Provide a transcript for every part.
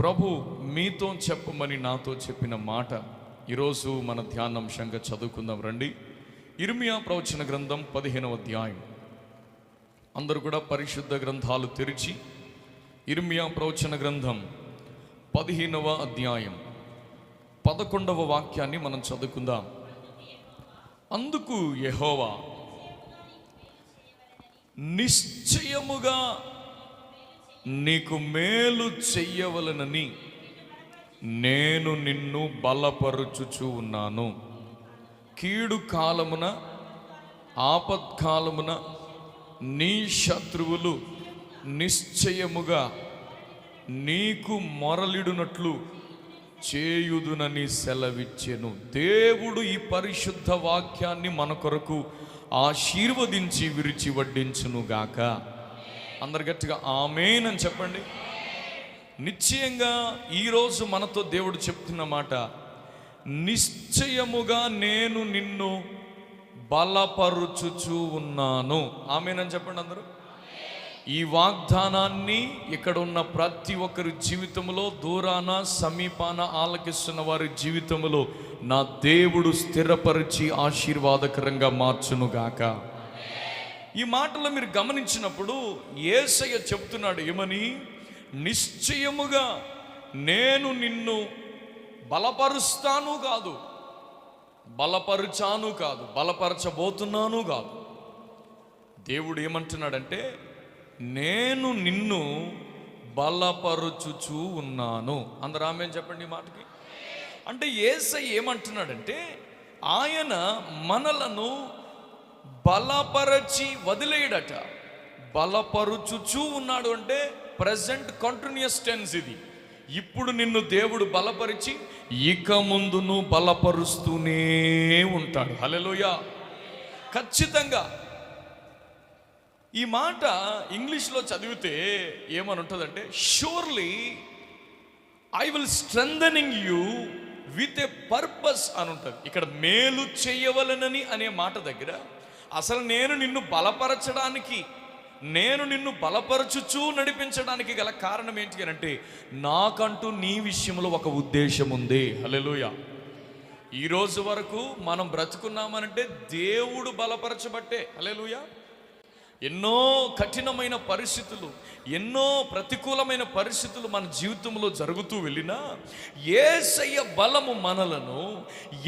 ప్రభు మీతో చెప్పమని నాతో చెప్పిన మాట ఈరోజు మన ధ్యానాంశంగా చదువుకుందాం రండి. ఇర్మియా ప్రవచన గ్రంథం 15వ అధ్యాయం. అందరూ కూడా పరిశుద్ధ గ్రంథాలు తెరిచి ఇర్మియా ప్రవచన గ్రంథం 15వ అధ్యాయం 11వ వాక్యాన్ని మనం చదువుకుందాం. అందుకు యెహోవా, నిశ్చయముగా నీకు మేలు చెయ్యవలనని నేను నిన్ను బలపరుచుచూ ఉన్నాను. కీడు కాలమున ఆపత్కాలమున నీ శత్రువులు నిశ్చయముగా నీకు మొరలిడునట్లు చేయుదునని సెలవిచ్చెను. దేవుడు ఈ పరిశుద్ధ వాక్యాన్ని మన కొరకు ఆశీర్వదించి విరిచి వడ్డించును గాక. అందరు గట్టిగా ఆమేన్ అని చెప్పండి. నిశ్చయంగా ఈరోజు మనతో దేవుడు చెప్తున్న మాట, నిశ్చయముగా నేను నిన్ను బలపరుచుచూ ఉన్నాను. ఆమేన్ అని చెప్పండి అందరూ. ఈ వాగ్దానాన్ని ఇక్కడ ఉన్న ప్రతి ఒక్కరి జీవితంలో, దూరాన సమీపాన ఆలకిస్తున్న వారి జీవితంలో నా దేవుడు స్థిరపరిచి ఆశీర్వాదకరంగా మార్చునుగాక. ఈ మాటలు మీరు గమనించినప్పుడు యేసయ్య చెప్తున్నాడు ఏమని? నిశ్చయముగా నేను నిన్ను బలపరుస్తాను కాదు, బలపరుచాను కాదు, బలపరచబోతున్నాను కాదు. దేవుడు ఏమంటున్నాడంటే, నేను నిన్ను బలపరుచుచూ ఉన్నాను. అందరూ ఆమేన్ చెప్పండి ఈ మాటకి. అంటే యేసయ్య ఏమంటున్నాడంటే, ఆయన మనలను బలపరచి వదిలేయడట, బలపరుచుచూ ఉన్నాడు. అంటే ప్రెజెంట్ కంటిన్యూస్ టెన్స్ ఇది. ఇప్పుడు నిన్ను దేవుడు బలపరిచి ఇక ముందును బలపరుస్తూనే ఉంటాడు. హల్లెలూయా. ఖచ్చితంగా ఈ మాట ఇంగ్లీష్లో చదివితే ఏమని ఉంటుందంటే, surely I will strengthening you with a purpose అని ఉంటుంది. ఇక్కడ మేలు చేయవలనని అనే మాట దగ్గర అసలు నేను నిన్ను బలపరచడానికి, నేను నిన్ను బలపరచుచూ నడిపించడానికి గల కారణం ఏంటి అని అంటే, నాకంటూ నీ విషయంలో ఒక ఉద్దేశం ఉంది. హల్లెలూయా. ఈరోజు వరకు మనం బ్రతుకున్నామనంటే దేవుడు బలపరచబట్టే. హల్లెలూయా. ఎన్నో కఠినమైన పరిస్థితులు, ఎన్నో ప్రతికూలమైన పరిస్థితులు మన జీవితంలో జరుగుతూ వెళ్ళినా యేసయ్య బలము మనలను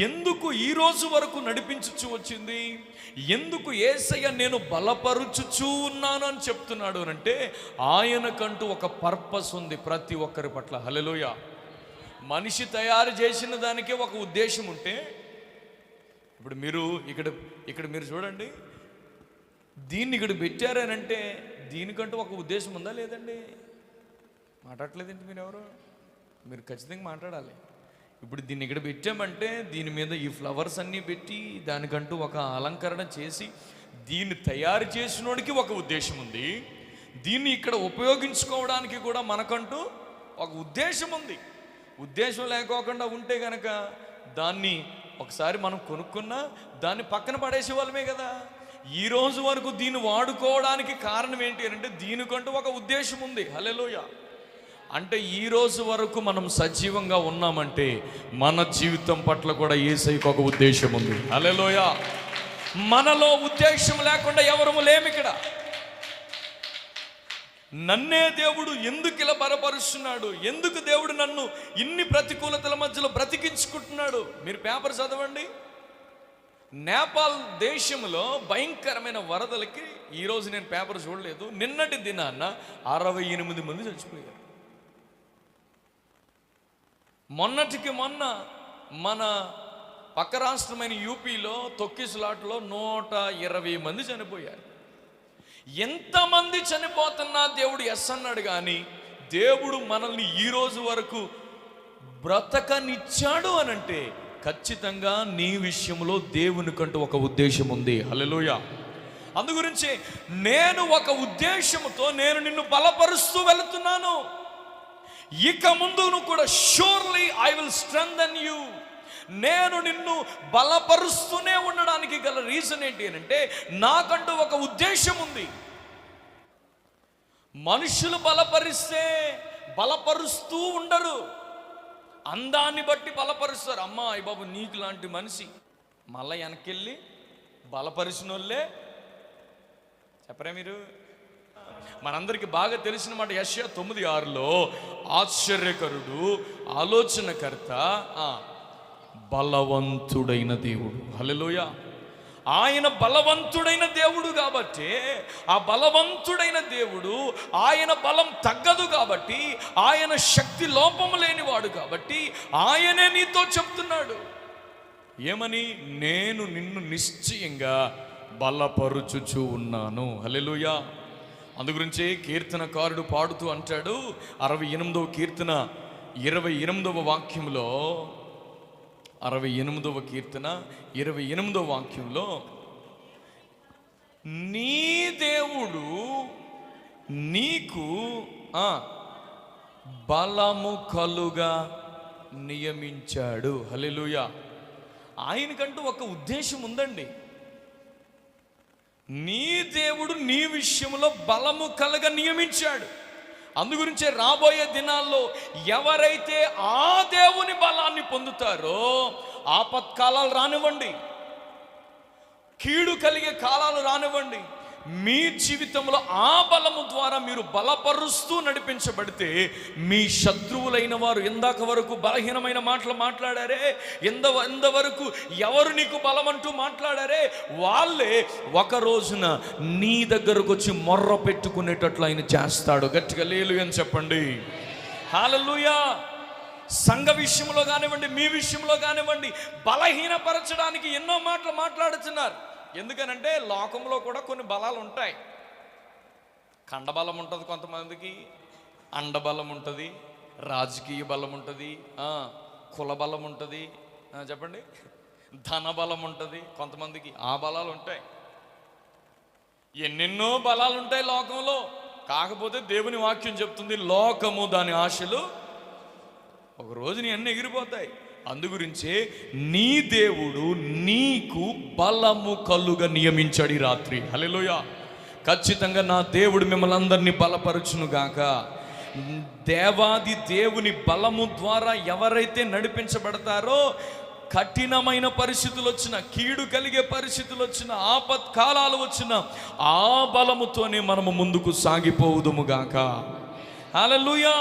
ఎందుకు ఈ రోజు వరకు నడిపించుచూ వచ్చింది? ఎందుకు యేసయ్య నేను బలపరుచుచూ ఉన్నాను అని చెప్తున్నాడు అంటే, ఆయనకంటూ ఒక పర్పస్ ఉంది ప్రతి ఒక్కరి పట్ల. హల్లెలూయా. మనిషి తయారు చేసిన దానికే ఒక ఉద్దేశం ఉంటే, ఇప్పుడు మీరు ఇక్కడ మీరు చూడండి, దీన్ని ఇక్కడ పెట్టారనంటే దీనికంటూ ఒక ఉద్దేశం ఉందా లేదండి? మాట్లాడలేదండి మీరు ఎవరు? మీరు ఖచ్చితంగా మాట్లాడాలి. ఇప్పుడు దీన్ని ఇక్కడ పెట్టామంటే దీని మీద ఈ ఫ్లవర్స్ అన్నీ పెట్టి దానికంటూ ఒక అలంకరణ చేసి దీన్ని తయారు చేసినోడికి ఒక ఉద్దేశం ఉంది. దీన్ని ఇక్కడ ఉపయోగించుకోవడానికి కూడా మనకంటూ ఒక ఉద్దేశం ఉంది. ఉద్దేశం లేకోకుండా ఉంటే కనుక దాన్ని ఒకసారి మనం కొనుక్కున్నా దాన్ని పక్కన పడేసే వాళ్ళమే కదా. ఈ రోజు వరకు దీన్ని వాడుకోవడానికి కారణం ఏంటి అంటే, దీనికంటూ ఒక ఉద్దేశం ఉంది. హల్లెలూయా. అంటే ఈ రోజు వరకు మనం సజీవంగా ఉన్నామంటే మన జీవితం పట్ల కూడా యేసయ్యకు ఒక ఉద్దేశం ఉంది. హల్లెలూయా. మనలో ఉద్దేశం లేకుండా ఎవరు లేము ఇక్కడ. నన్నే దేవుడు ఎందుకు ఇలా బలపరుస్తున్నాడు? ఎందుకు దేవుడు నన్ను ఇన్ని ప్రతికూలతల మధ్యలో బ్రతికించుకుంటున్నాడు? మీరు పేపర్ చదవండి. నేపాల్ దేశంలో భయంకరమైన వరదలకి, ఈరోజు నేను పేపర్ చూడలేదు, నిన్నటి దినాన 68 మంది చచ్చిపోయారు. మొన్నటికి మొన్న మన పక్క రాష్ట్రమైన యూపీలో తొక్కిసలాట్లో 120 మంది చనిపోయారు. ఎంతమంది చనిపోతున్నా దేవుడు ఎస్ అన్నాడు. కానీ దేవుడు మనల్ని ఈ రోజు వరకు బ్రతకనిచ్చాడు అనంటే ఖచ్చితంగా నీ విషయంలో దేవునికంటూ ఒక ఉద్దేశం ఉంది. హల్లెలూయా. అందుగురించి నేను ఒక ఉద్దేశంతో నేను నిన్ను బలపరుస్తూ వెళుతున్నాను. ఇక ముందు కూడా surely I will strengthen you. నేను నిన్ను బలపరుస్తూనే ఉండడానికి గల రీజన్ ఏంటి అంటే, నాకంటూ ఒక ఉద్దేశం ఉంది. మనుషులు బలపరిస్తే బలపరుస్తూ ఉండరు, అందాన్ని బట్టి బలపరుస్తారు. అమ్మా అయ్య బాబు నీకు లాంటి మనిషి, మళ్ళీ వెనకెళ్ళి బలపరిచిన వాళ్ళే చెప్పరా మీరు? మనందరికి బాగా తెలిసిన మాట యెషయా 9:6లో ఆశ్చర్యకరుడు, ఆలోచనకర్త, బలవంతుడైన దేవుడు. హల్లెలూయా. ఆయన బలవంతుడైన దేవుడు కాబట్టి, ఆ బలవంతుడైన దేవుడు, ఆయన బలం తగ్గదు కాబట్టి, ఆయన శక్తి లోపము లేనివాడు కాబట్టి ఆయనే నీతో చెప్తున్నాడు ఏమని? నేను నిన్ను నిశ్చయంగా బలపరుచుచు ఉన్నాను. హల్లెలూయా. అందుగురించే కీర్తనకారుడు పాడుతూ అంటాడు 68వ కీర్తన 28వ వాక్యంలో, 68వ కీర్తన 28వ వాక్యంలో, నీ దేవుడు నీకు బలము కలుగా నియమించాడు. హల్లెలూయా. ఆయనకంటూ ఒక ఉద్దేశం ఉందండి. నీ దేవుడు నీ విషయంలో బలము కలగ నియమించాడు. అందుగురించే రాబోయే దినాల్లో ఎవరైతే ఆ దేవుని బలాన్ని పొందుతారో, ఆపత్కాలాలు రానివ్వండి, కీడు కలిగే కాలాలు రానివ్వండి, మీ జీవితంలో ఆ బలము ద్వారా మీరు బలపరుస్తూ నడిపించబడితే, మీ శత్రువులైన వారు ఇందాక వరకు బలహీనమైన మాటలు మాట్లాడారే, ఎంతవరకు ఎవరు నీకు బలమంటూ మాట్లాడారే, వాళ్ళే ఒక రోజున నీ దగ్గరకు వచ్చి మొర్ర పెట్టుకునేటట్లు ఆయన చేస్తాడు. గట్టిగా హల్లెలూయా అని చెప్పండి. హల్లెలూయా. సంఘ విషయంలో కానివ్వండి, మీ విషయంలో కానివ్వండి, బలహీనపరచడానికి ఎన్నో మాటలు మాట్లాడుతున్నారు. ఎందుకనంటే లోకంలో కూడా కొన్ని బలాలు ఉంటాయి. ఖండబలం ఉంటుంది కొంతమందికి, అండబలం ఉంటుంది, రాజకీయ బలం ఉంటుంది, కుల బలం ఉంటుంది, చెప్పండి, ధన బలం ఉంటుంది కొంతమందికి. ఆ బలాలు ఉంటాయి. ఎన్నెన్నో బలాలు ఉంటాయి లోకంలో. కాకపోతే దేవుని వాక్యం చెప్తుంది, లోకము దాని ఆశలు ఒక రోజుని అన్నీ ఎగిరిపోతాయి. అందుగురించే నీ దేవుడు నీకు బలము కలుగా నియమించాడు ఈ రాత్రి. హల్లెలూయా. ఖచ్చితంగా నా దేవుడు మిమ్మల్ని అందరినీ బలపరచునుగాక. దేవాది దేవుని బలము ద్వారా ఎవరైతే నడిపించబడతారో, కఠినమైన పరిస్థితులు వచ్చిన, కీడు కలిగే పరిస్థితులు వచ్చిన, ఆపత్కాలాలు వచ్చిన, ఆ బలముతోనే మనము ముందుకు సాగిపోవుదుముగాక. హల్లెలూయా.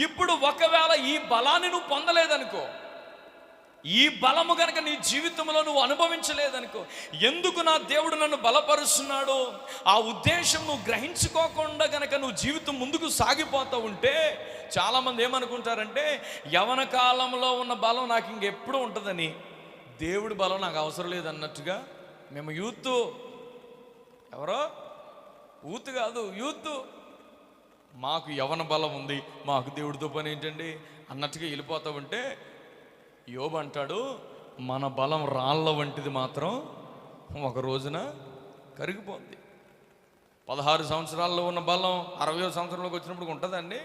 ఇప్పుడు ఒకవేళ ఈ బలాన్ని నువ్వు పొందలేదనుకో, ఈ బలము గనక నీ జీవితంలో నువ్వు అనుభవించలేదనుకో, ఎందుకు నా దేవుడు నన్ను బలపరుస్తున్నాడు ఆ ఉద్దేశం నువ్వు గ్రహించుకోకుండా గనక నువ్వు జీవితం ముందుకు సాగిపోతూ ఉంటే, చాలామంది ఏమనుకుంటారంటే యవన కాలంలో ఉన్న బలం నాకు ఇంకెప్పుడు ఉంటుందని, దేవుడి బలం నాకు అవసరం లేదన్నట్టుగా. మేము యూత్, ఎవరో యూత్ కాదు, యూత్, మాకు యవన బలం ఉంది, మాకు దేవుడితో పని ఏంటండి అన్నట్టుగా వెళ్ళిపోతూ ఉంటే, యోబు అంటాడు మన బలం రాళ్ళ వంటిది మాత్రం ఒక రోజున కరిగిపోద్ది. 16 సంవత్సరాల్లో ఉన్న బలం 60 సంవత్సరంలోకి వచ్చినప్పుడు ఉంటుందండి.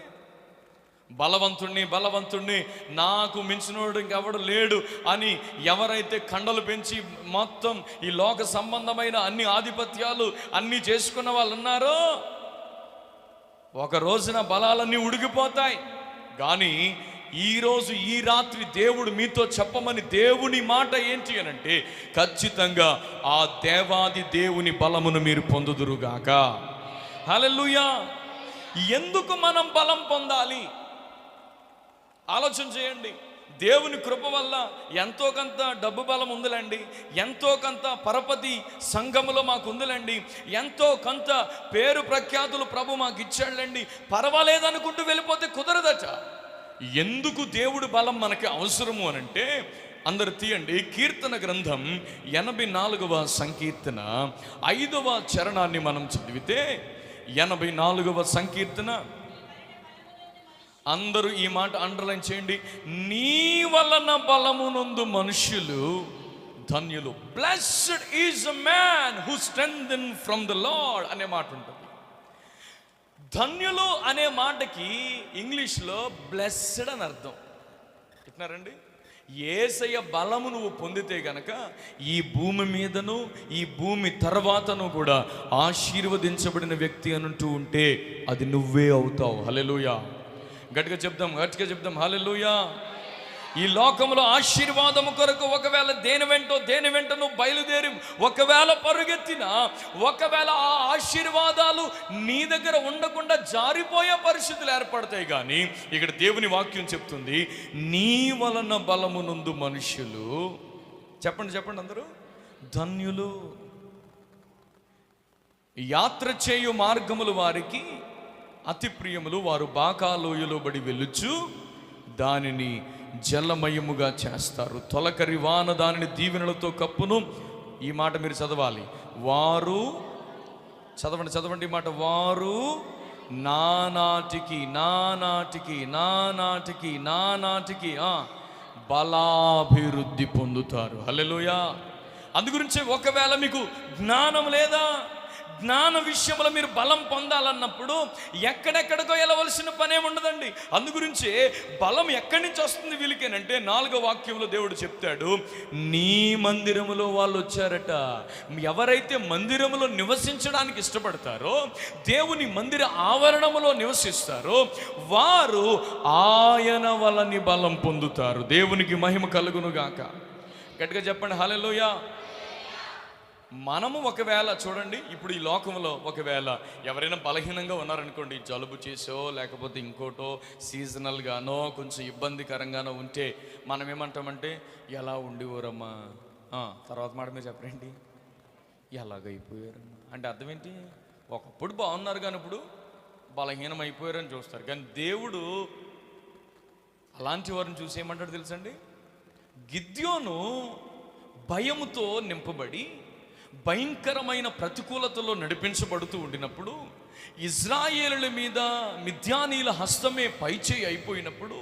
బలవంతుణ్ణి నాకు మించినోడు ఇంకెవడు లేడు అని ఎవరైతే కండలు పెంచి మొత్తం ఈ లోక సంబంధమైన అన్ని ఆధిపత్యాలు అన్నీ చేసుకున్న వాళ్ళు ఉన్నారో, ఒక రోజున బలాలన్నీ ఉడికిపోతాయి. కానీ ఈరోజు ఈ రాత్రి దేవుడు మీతో చెప్పమని దేవుని మాట ఏంటి అనంటే, ఖచ్చితంగా ఆ దేవాది దేవుని బలమును మీరు పొందుదురుగాక. హల్లెలూయా. ఎందుకు మనం బలం పొందాలి ఆలోచన చేయండి. దేవుని కృప వల్ల ఎంతో కొంత డబ్బు బలం ఉందిలేండి, ఎంతో కొంత పరపతి సంఘములో మాకు ఉందిలేండి, ఎంతో కొంత పేరు ప్రఖ్యాతులు ప్రభు మాకు ఇచ్చాడులేండి, పర్వాలేదనుకుంటూ వెళ్ళిపోతే కుదరదట. ఎందుకు దేవుడి బలం మనకి అవసరము అనంటే, అందరు తీయండి కీర్తన గ్రంథం 84వ సంకీర్తన 5వ చరణాన్ని మనం చదివితే, 84వ సంకీర్తన, అందరూ ఈ మాట అండర్లైన్ చేయండి. నీ వలన బలమునందు మనుష్యులు ధన్యులు. Blessed is a man who strengthen from the lord అనే మాట ఉంటుంది. ధన్యులు అనే మాటకి ఇంగ్లీష్లో బ్లెస్డ్ అని అర్థం. చెప్తున్నారండి. యేసయ్య బలము నువ్వు పొందితే గనక ఈ భూమి మీదను ఈ భూమి తర్వాతను కూడా ఆశీర్వదించబడిన వ్యక్తి అని ఉంటే అది నువ్వే అవుతావు. హల్లెలూయా. గట్టిగా చెప్దాం హల్లెలూయా. ఈ లోకంలో ఆశీర్వాదము కొరకు ఒకవేళ దేని వెంట నువ్వు బయలుదేరి ఒకవేళ పరుగెత్తినా, ఒకవేళ ఆ ఆశీర్వాదాలు నీ దగ్గర ఉండకుండా జారిపోయే పరిస్థితులు ఏర్పడతాయి. కానీ ఇక్కడ దేవుని వాక్యం చెప్తుంది, నీ వలన బలమునందు మనుష్యులు, చెప్పండి అందరూ, ధన్యులు. యాత్ర చేయు మార్గములు వారికి అతి ప్రియములు, వారు బాకాలోయలో బడి వెళ్ళుచు దానిని జలమయముగా చేస్తారు. తొలకరి వాన దానిని దీవెనలతో కప్పును. ఈ మాట మీరు చదవాలి. వారు చదవండి ఈ మాట. వారు నానాటికి బలాభివృద్ధి పొందుతారు. హల్లెలూయా. అందుగురించి ఒకవేళ మీకు జ్ఞానం లేదా, జ్ఞాన విషయంలో మీరు బలం పొందాలన్నప్పుడు ఎక్కడెక్కడికో వెళ్ళవలసిన పనే ఉండదండి. అందుగురించి బలం ఎక్కడి నుంచి వస్తుంది వీళ్ళకేనంటే 4వ వాక్యంలో దేవుడు చెప్తాడు, నీ మందిరములో వాళ్ళు వచ్చారట. ఎవరైతే మందిరములో నివసించడానికి ఇష్టపడతారో, దేవుని మందిర ఆవరణములో నివసిస్తారో, వారు ఆయన వలని బలం పొందుతారు. దేవునికి మహిమ కలుగునుగాక. గట్టిగా చెప్పండి హల్లెలూయా. మనము ఒకవేళ చూడండి, ఇప్పుడు ఈ లోకంలో ఒకవేళ ఎవరైనా బలహీనంగా ఉన్నారనుకోండి, జలుబు చేసో లేకపోతే ఇంకోటో సీజనల్గానో కొంచెం ఇబ్బందికరంగానో ఉంటే మనం ఏమంటామంటే, ఎలా ఉండేవారమ్మా, తర్వాత మాట మీరు చెప్పండి, ఎలాగైపోయారమ్మా అంటే అర్థం ఏంటి? ఒకప్పుడు బాగున్నారు కానీ ఇప్పుడు బలహీనం అయిపోయారని చూస్తారు. కానీ దేవుడు అలాంటి వారిని చూసి ఏమంటాడు తెలుసండి, గిద్యోను భయముతో నింపబడి భయంకరమైన ప్రతికూలతలో నడిపించబడుతూ ఉండినప్పుడు, ఇజ్రాయేలుల మీద మిద్యానీల హస్తమే పైచేయి అయిపోయినప్పుడు,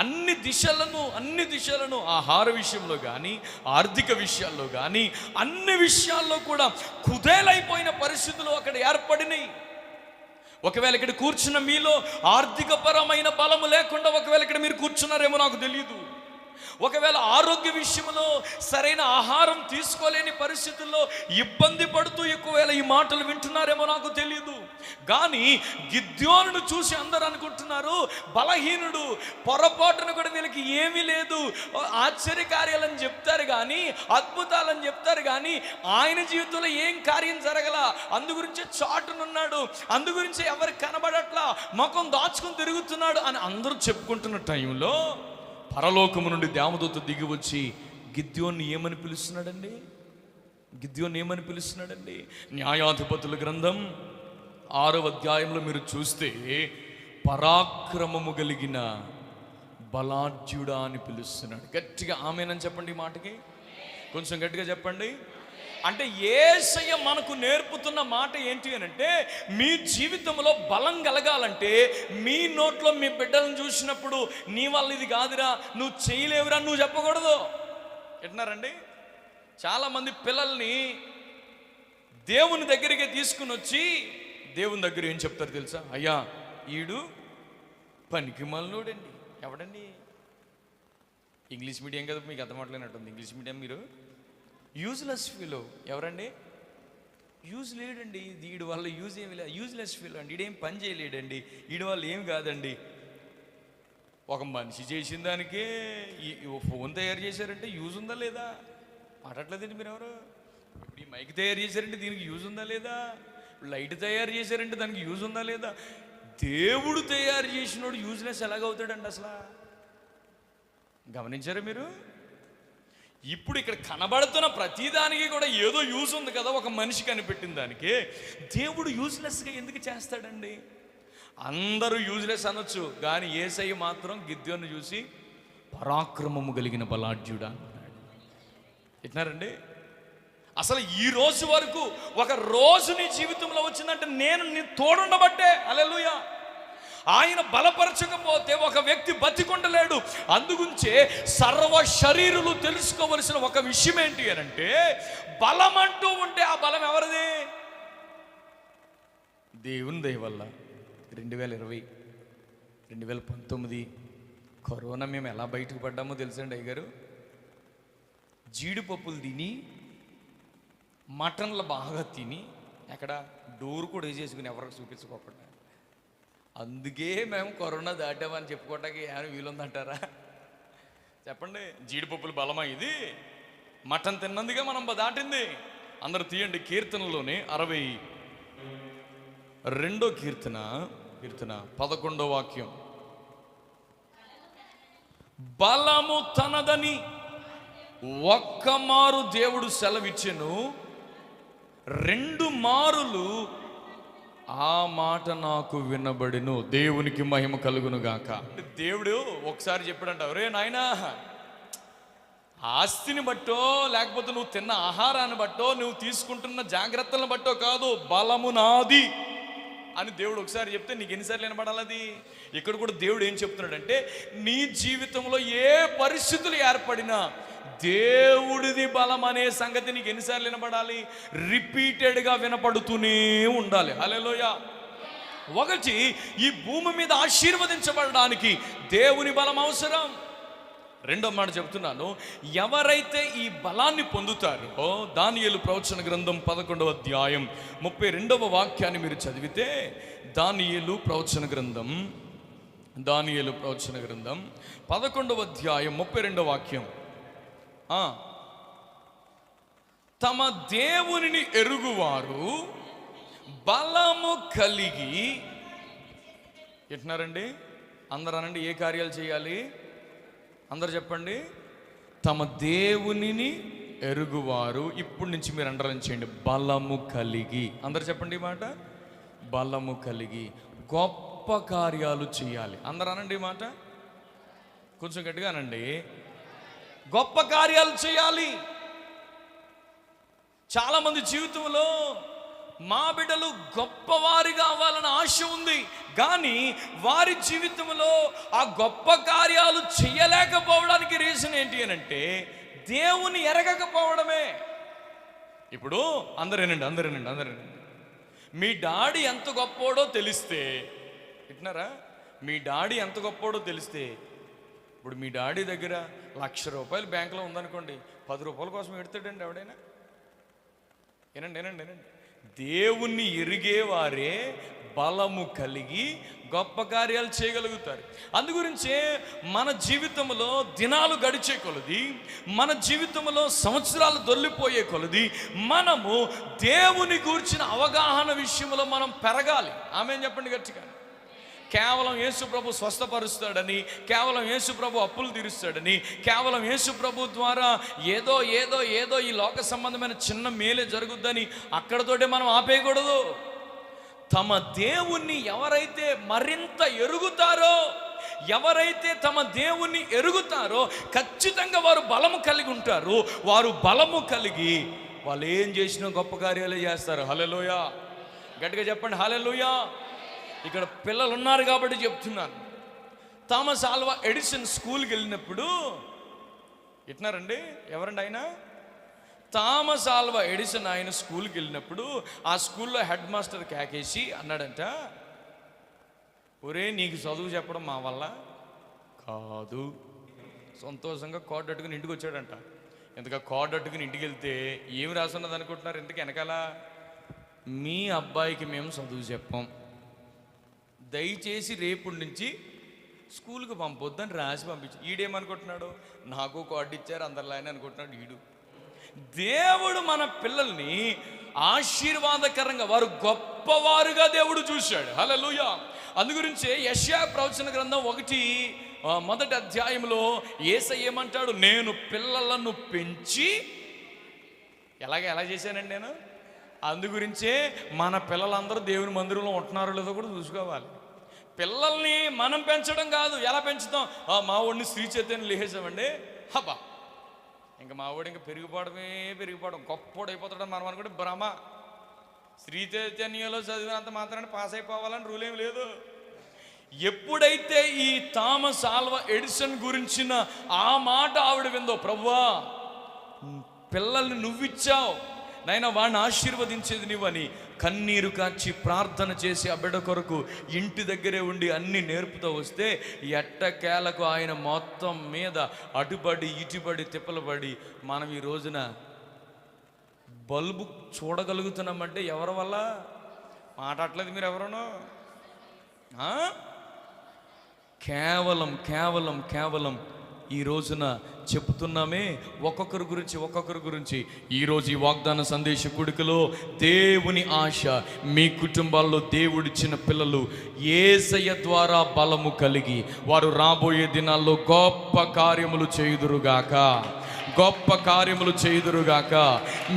అన్ని దిశలను ఆహార విషయంలో కానీ, ఆర్థిక విషయాల్లో కానీ, అన్ని విషయాల్లో కూడా కుదేలైపోయిన పరిస్థితులు అక్కడ ఏర్పడినాయి. ఒకవేళ ఇక్కడ కూర్చున్న మీలో ఆర్థిక పరమైన బలము లేకుండా ఒకవేళ ఇక్కడ మీరు కూర్చున్నారేమో నాకు తెలియదు. ఒకవేళ ఆరోగ్య విషయంలో సరైన ఆహారం తీసుకోలేని పరిస్థితుల్లో ఇబ్బంది పడుతూ ఒకవేళ ఈ మాటలు వింటున్నారేమో నాకు తెలియదు. కానీ గిద్యోనును చూసి అందరూ అనుకుంటున్నారు, బలహీనుడు, పొరపాటున కూడా వీళ్ళకి ఏమీ లేదు, ఆశ్చర్యకార్యాలని చెప్తారు కానీ, అద్భుతాలని చెప్తారు కానీ ఆయన జీవితంలో ఏం కార్యం జరగల. అందుగురించే చాటునున్నాడు, అందుగురించే ఎవరికి కనబడట్లా, ముఖం దాచుకుని తిరుగుతున్నాడు అని అందరూ చెప్పుకుంటున్న టైంలో పరలోకము నుండి దేవదూత దిగి వచ్చి గిద్యోన్ని ఏమని పిలుస్తున్నాడండి? న్యాయాధిపతుల గ్రంథం 6వ అధ్యాయంలో మీరు చూస్తే పరాక్రమము కలిగిన బలాఢ్యుడా అని పిలుస్తున్నాడు. గట్టిగా ఆమేనని చెప్పండి. ఈ మాటకి కొంచెం గట్టిగా చెప్పండి. అంటే యేసయ్య మనకు నేర్పుతున్న మాట ఏంటి అని అంటే, మీ జీవితంలో బలం కలగాలంటే మీ నోట్లో మీ బిడ్డలను చూసినప్పుడు నీ వల్ల ఇది కాదురా, నువ్వు చేయలేవురా నువ్వు చెప్పకూడదు. ఎట్టినారండి? చాలామంది పిల్లల్ని దేవుని దగ్గరికి తీసుకుని వచ్చి దేవుని దగ్గర ఏం చెప్తారు తెలుసా? అయ్యా ఈడు పనికి మాలినోడండి. ఎవడండి? ఇంగ్లీష్ మీడియం కదా, మీకు అర్థం మాట్లాడినట్టుంది. ఇంగ్లీష్ మీడియం మీరు యూజ్లెస్ ఫీలో. ఎవరండి? యూజ్ లేడండి, వీడి వల్ల యూజ్ ఏమి లేదు, యూజ్లెస్ ఫీలో అండి, వీడేం పని చేయలేడండి, వీడి వల్ల ఏం కాదండి. ఒక మనిషి చేసిన దానికే ఫోన్ తయారు చేశారంటే యూజ్ ఉందా లేదా? మాట్లాడలేదండి మీరు ఎవరు? ఇప్పుడు ఈ మైక్ తయారు చేశారంటే దీనికి యూజ్ ఉందా లేదా? లైట్ తయారు చేశారంటే దానికి యూజ్ ఉందా లేదా? దేవుడు తయారు చేసినోడు యూజ్లెస్ ఎలాగవుతాడండి అసలు? గమనించారా మీరు? ఇప్పుడు ఇక్కడ కనబడుతున్న ప్రతిదానికి కూడా ఏదో యూజ్ ఉంది కదా, ఒక మనిషి కనిపెట్టిన దానికి. దేవుడు యూజ్లెస్గా ఎందుకు చేస్తాడండి? అందరూ యూజ్లెస్ అనొచ్చు, కానీ యేసయ్య మాత్రం గిద్యోను చూసి పరాక్రమము కలిగిన బలాఢ్యుడా అన్నాడు. విన్నారండి? అసలు ఈ రోజు వరకు ఒక రోజు నీ జీవితంలో వచ్చిందంటే నేను నీ తోడుండబట్టే. హల్లెలూయా. ఆయన బలపరచకపోతే ఒక వ్యక్తి బతికుండలేడు. అందుగుంచే సర్వ శరీరులు తెలుసుకోవలసిన ఒక విషయం ఏంటి అని అంటే, బలం అంటూ ఉంటే ఆ బలం ఎవరిది? దేవుని దయ వల్ల 2020 2019 కరోనా మేము ఎలా బయటకు పడ్డామో తెలుసండి అయ్యగారు. జీడిపప్పులు తిని, మటన్లు బాగా తిని, ఎక్కడ డోర్ కూడా వేసేసుకుని ఎవరికి చూపించుకోకుండా అందుకే మేము కరోనా దాటామని చెప్పుకోవటానికి ఏమైనా వీలుందంటారా? చెప్పండి. జీడిపప్పులు బలమా ఇది? మటన్ తిన్నందుకే మనం దాటింది. అందరూ తీయండి కీర్తనలోనే 62వ కీర్తన 11వ వాక్యం. బలము తనదని ఒక్క మారు దేవుడు సెలవిచ్చెను, 2 మారులు ఆ మాట నాకు వినబడెను. దేవునికి మహిమ కలుగును గాక. దేవుడు ఒకసారి చెప్పాడంట, ఒరే నాయనా, ఆస్తిని బట్టో లేకపోతే నువ్వు తిన్న ఆహారాన్ని బట్టో నువ్వు తీసుకుంటున్న జాగ్రత్తలను బట్టో కాదు, బలము నాది అని దేవుడు ఒకసారి చెప్తే నీకు ఎన్నిసార్లు వినపడాలి అది? ఇక్కడ కూడా దేవుడు ఏం చెప్తున్నాడంటే, నీ జీవితంలో ఏ పరిస్థితులు ఏర్పడినా దేవుడిది బలం అనే సంగతి నీకు ఎన్నిసార్లు వినపడాలి? రిపీటెడ్గా వినపడుతూనే ఉండాలి. హల్లెలూయా. ఒకటి, ఈ భూమి మీద ఆశీర్వదించబడడానికి దేవుని బలం అవసరం. రెండో మాట చెప్తున్నాను, ఎవరైతే ఈ బలాన్ని పొందుతారో, దానియేలు ప్రవచన గ్రంథం 11వ అధ్యాయం 32వ వాక్యాన్ని మీరు చదివితే, దానియేలు ప్రవచన గ్రంథం 11వ అధ్యాయం 32వ వాక్యం. తమ దేవునిని ఎరుగువారు బలము కలిగి ఎట్నారండి? అందరూ అనండి, ఏ కార్యాలు చేయాలి? అందరు చెప్పండి. తమ దేవునిని ఎరుగువారు. ఇప్పటి నుంచి మీరు అండర్లైన్ చేయండి, బలము కలిగి. అందరు చెప్పండి ఈ మాట, బలము కలిగి గొప్ప కార్యాలు చేయాలి. అందరు అనండి ఈ మాట, కొంచెం గట్టిగా అనండి. గొప్ప కార్యాలు చేయాలి. చాలామంది జీవితంలో మా బిడ్డలు గొప్పవారిగా అవ్వాలని ఆశ ఉంది, కానీ వారి జీవితంలో ఆ గొప్ప కార్యాలు చేయలేకపోవడానికి రీజన్ ఏంటి అని అంటే, దేవుని ఎరగకపోవడమే. ఇప్పుడు అందరేనండి, మీ డాడీ ఎంత గొప్పోడో తెలిస్తే, వింటున్నారా? మీ డాడీ ఎంత గొప్పోడో తెలిస్తే, ఇప్పుడు మీ డాడీ దగ్గర 1,00,000 రూపాయలు బ్యాంకులో ఉందనుకోండి, 10 రూపాయల కోసం ఎడతాడండి ఎవడైనా? ఏనండి, దేవుణ్ణి ఎరిగేవారే బలము కలిగి గొప్ప కార్యాలు చేయగలుగుతారు. అందుగురించే మన జీవితంలో దినాలు గడిచే కొలది, మన జీవితంలో సంవత్సరాలు దొర్లిపోయే కొలది, మనము దేవుని గూర్చిన అవగాహన విషయంలో మనం పెరగాలి. ఆమేన్ చెప్పండి గట్టిగా. కేవలం యేసు ప్రభు స్వస్థపరుస్తాడని, కేవలం యేసు ప్రభు అప్పులు తీరుస్తాడని, కేవలం యేసు ప్రభు ద్వారా ఏదో ఈ లోక సంబంధమైన చిన్న మేలే జరుగుద్దని అక్కడతోటే మనం ఆపేయకూడదు. తమ దేవుణ్ణి ఎవరైతే మరింత ఎరుగుతారో, ఎవరైతే తమ దేవుణ్ణి ఎరుగుతారో ఖచ్చితంగా వారు బలము కలిగి ఉంటారు. వారు బలము కలిగి వాళ్ళు ఏం చేసినా గొప్ప కార్యాలే చేస్తారు. హల్లెలూయా. గట్టిగా చెప్పండి, హల్లెలూయా. ఇక్కడ పిల్లలు ఉన్నారు కాబట్టి చెప్తున్నాను. థామస్ ఆల్వా ఎడిసన్ స్కూల్కి వెళ్ళినప్పుడు, ఎట్నారండి? ఎవరండి ఆయన? Thomas Alva Edison. ఆయన స్కూల్కి వెళ్ళినప్పుడు ఆ స్కూల్లో హెడ్ మాస్టర్ కేకేసి అన్నాడంట, ఒరే నీకు చదువు చెప్పడం మా వల్ల కాదు. సంతోషంగా కార్డు అట్టుకుని ఇంటికి వచ్చాడంట. ఇంతగా కార్డు అట్టుకుని ఇంటికి వెళ్తే ఏమి రాసున్నది అనుకుంటున్నారు? ఇంతకు వెనకాల, మీ అబ్బాయికి మేము చదువు చెప్పాం, దయచేసి రేపటి నుంచి స్కూల్కి పంపొద్దని రాసి పంపించి. ఈడేమనుకుంటున్నాడు? నాకు కార్డు ఇచ్చారు అందరిలానే అనుకుంటున్నాడు ఈడు. దేవుడు మన పిల్లల్ని ఆశీర్వాదకరంగా, వారు గొప్పవారుగా దేవుడు చూశాడు. హల్లెలూయా. అందుగురించే యెషయా ప్రవచన గ్రంథం 1 అధ్యాయంలో యేసయ్య ఏమంటాడు? నేను పిల్లలను పెంచి ఎలా చేశానండి నేను. అందుగురించే మన పిల్లలందరూ దేవుని మందిరంలో ఉంటున్నారో లేదో కూడా చూసుకోవాలి. పిల్లల్ని మనం పెంచడం కాదు. ఎలా పెంచుతాం? మా వాడిని శ్రీ చైతన్యం లేచేసామండి, హబ్బా ఇంకా మా వాడు ఇంకా పెరిగిపోవడం గొప్పోడు అయిపోతాడని మనం అనుకుంటే భ్రమ. శ్రీ చైతన్యంలో చదివినంత మాత్రాన్ని పాస్ అయిపోవాలని రూల్ ఏం లేదు. ఎప్పుడైతే ఈ థామస్ ఆల్వా ఎడిసన్ గురించిన ఆ మాట ఆవిడ విందో, ప్రభువా పిల్లల్ని నువ్విచ్చావు నైనా, వాడిని ఆశీర్వదించేది నువ్వని కన్నీరు కాచి ప్రార్థన చేసి ఆ బిడ్డ కొరకు ఇంటి దగ్గరే ఉండి అన్ని నేర్పుతూ వస్తే, ఎట్టకేలకు ఆయన మొత్తం మీద అటుబడి ఇటుబడి తిప్పలబడి మనం ఈ రోజున బల్బు చూడగలుగుతున్నామంటే ఎవరి వల్ల? మాట్లాడలేదు మీరు ఎవరనో? కేవలం కేవలం కేవలం ఈ రోజున చెప్తున్నామే ఒక్కొక్కరి గురించి. ఈరోజు ఈ వాగ్దాన సందేశ కూడికలో దేవుని ఆశ, మీ కుటుంబాల్లో దేవుడిచ్చిన పిల్లలు యేసయ్య ద్వారా బలము కలిగి వారు రాబోయే దినాల్లో గొప్ప కార్యములు చేయుదురుగాక.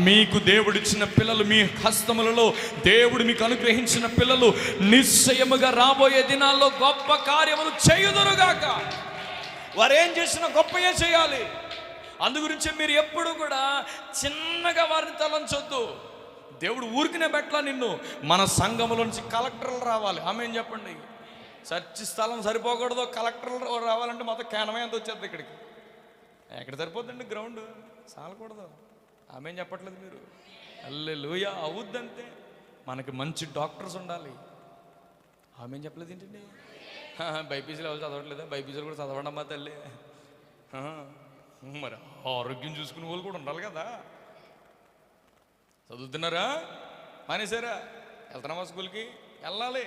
మీకు దేవుడిచ్చిన పిల్లలు, మీ హస్తములలో దేవుడు మీకు అనుగ్రహించిన పిల్లలు నిశ్చయముగా రాబోయే దినాల్లో గొప్ప కార్యములు చేయుదురుగాక. వారు ఏం చేసినా గొప్పయే చేయాలి. అందుగురించి మీరు ఎప్పుడు కూడా చిన్నగా వారిని తలంచొద్దు. దేవుడు ఊరికినే పెట్టలా నిన్ను. మన సంఘములో నుంచి కలెక్టర్లు రావాలి. ఆమె చెప్పండి. చర్చి స్థలం సరిపోకూడదు, కలెక్టర్లు రావాలంటే మొత్తం కేనమే అంత వచ్చేది ఇక్కడికి. ఎక్కడ సరిపోద్దండి గ్రౌండ్, చాలకూడదు. ఆమె చెప్పట్లేదు మీరు. హల్లెలూయా. అవుద్దంతే. మనకి మంచి డాక్టర్స్ ఉండాలి. ఆమె చెప్పలేదు ఏంటండి. బైపీసీలో ఎవరు చదవట్లేదా? బైపీసీలో కూడా చదవండి అమ్మా తల్లి. మరి ఆరోగ్యం చూసుకునే వాళ్ళు కూడా ఉండాలి కదా. చదువుతున్నారా? మానేశారా? వెళ్తున్నామా స్కూల్కి? వెళ్ళాలి.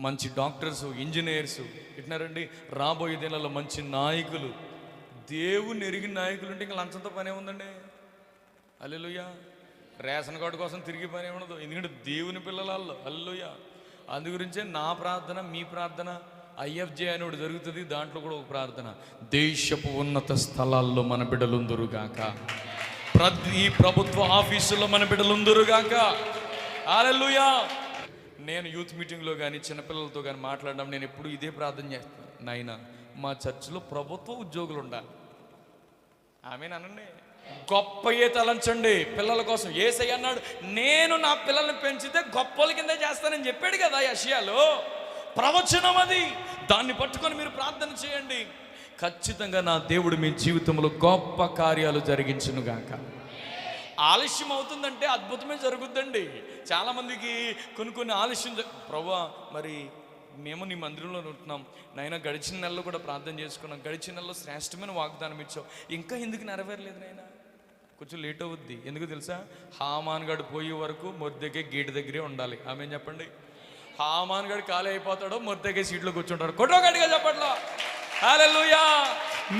మంచి డాక్టర్స్, ఇంజనీర్స్ ఇట్నారండి. రాబోయే దినాల్లో మంచి నాయకులు, దేవుని ఎరిగిన నాయకులు ఉంటే ఇంకా లంచంతో పనే ఉందండి. హల్లెలూయా. రేషన్ కార్డు కోసం తిరిగి పనే ఉండదు. ఎందుకంటే దేవుని పిల్లలలో. హల్లెలూయా. అందుగురించే నా ప్రార్థన, మీ ప్రార్థన, ఐఎఫ్జే అని ఒకటి జరుగుతుంది. దాంట్లో కూడా ఒక ప్రార్థన, దేశపు ఉన్నత స్థలాల్లో మన బిడ్డలుందురుగాక, ప్రతి ప్రభుత్వ ఆఫీసుల్లో మన బిడ్డలుందురుగాక. హల్లెలూయా. నేను యూత్ మీటింగ్లో కానీ చిన్నపిల్లలతో కానీ మాట్లాడడం నేను ఎప్పుడు ఇదే ప్రార్థన చేస్తాను. నాయనా, మా చర్చిలో ప్రభుత్వ ఉద్యోగులు ఉండాలి. ఆమేనండి. గొప్పయే తలంచండి పిల్లల కోసం. యేసయ్య అన్నాడు, నేను నా పిల్లల్ని పెంచితే గొప్పల కింద చేస్తానని చెప్పాడు కదా యెషయాలో. ప్రవచనం అది. దాన్ని పట్టుకొని మీరు ప్రార్థన చేయండి. ఖచ్చితంగా నా దేవుడు మీ జీవితంలో గొప్ప కార్యాలు జరిగించునుగాక. ఆలస్యం అవుతుందంటే అద్భుతమే జరుగుద్దండి. చాలామందికి కొన్ని ఆలస్యం. ప్రభువా, మరి మేము నీ మందిరంలో ఉంటున్నాం నాయన, గడిచిన నెలలో కూడా ప్రార్థన చేసుకున్నాం, గడిచిన నెలలో శ్రేష్టమైన వాగ్దానం ఇచ్చావు, ఇంకా ఎందుకు నెరవేరలేదు నాయన? కొంచెం లేట్ అవుద్ది. ఎందుకు తెలుసా? హామాన్ గడు పోయే వరకు మొర్దెకే గేటు దగ్గరే ఉండాలి. ఆమె చెప్పండి. హామాన్ గడు ఖాళీ అయిపోతాడో మొర్దెకే సీట్లో కూర్చుంటాడు. కొట్టో గట్టిగా చెప్పట్లా. హల్లెలూయా.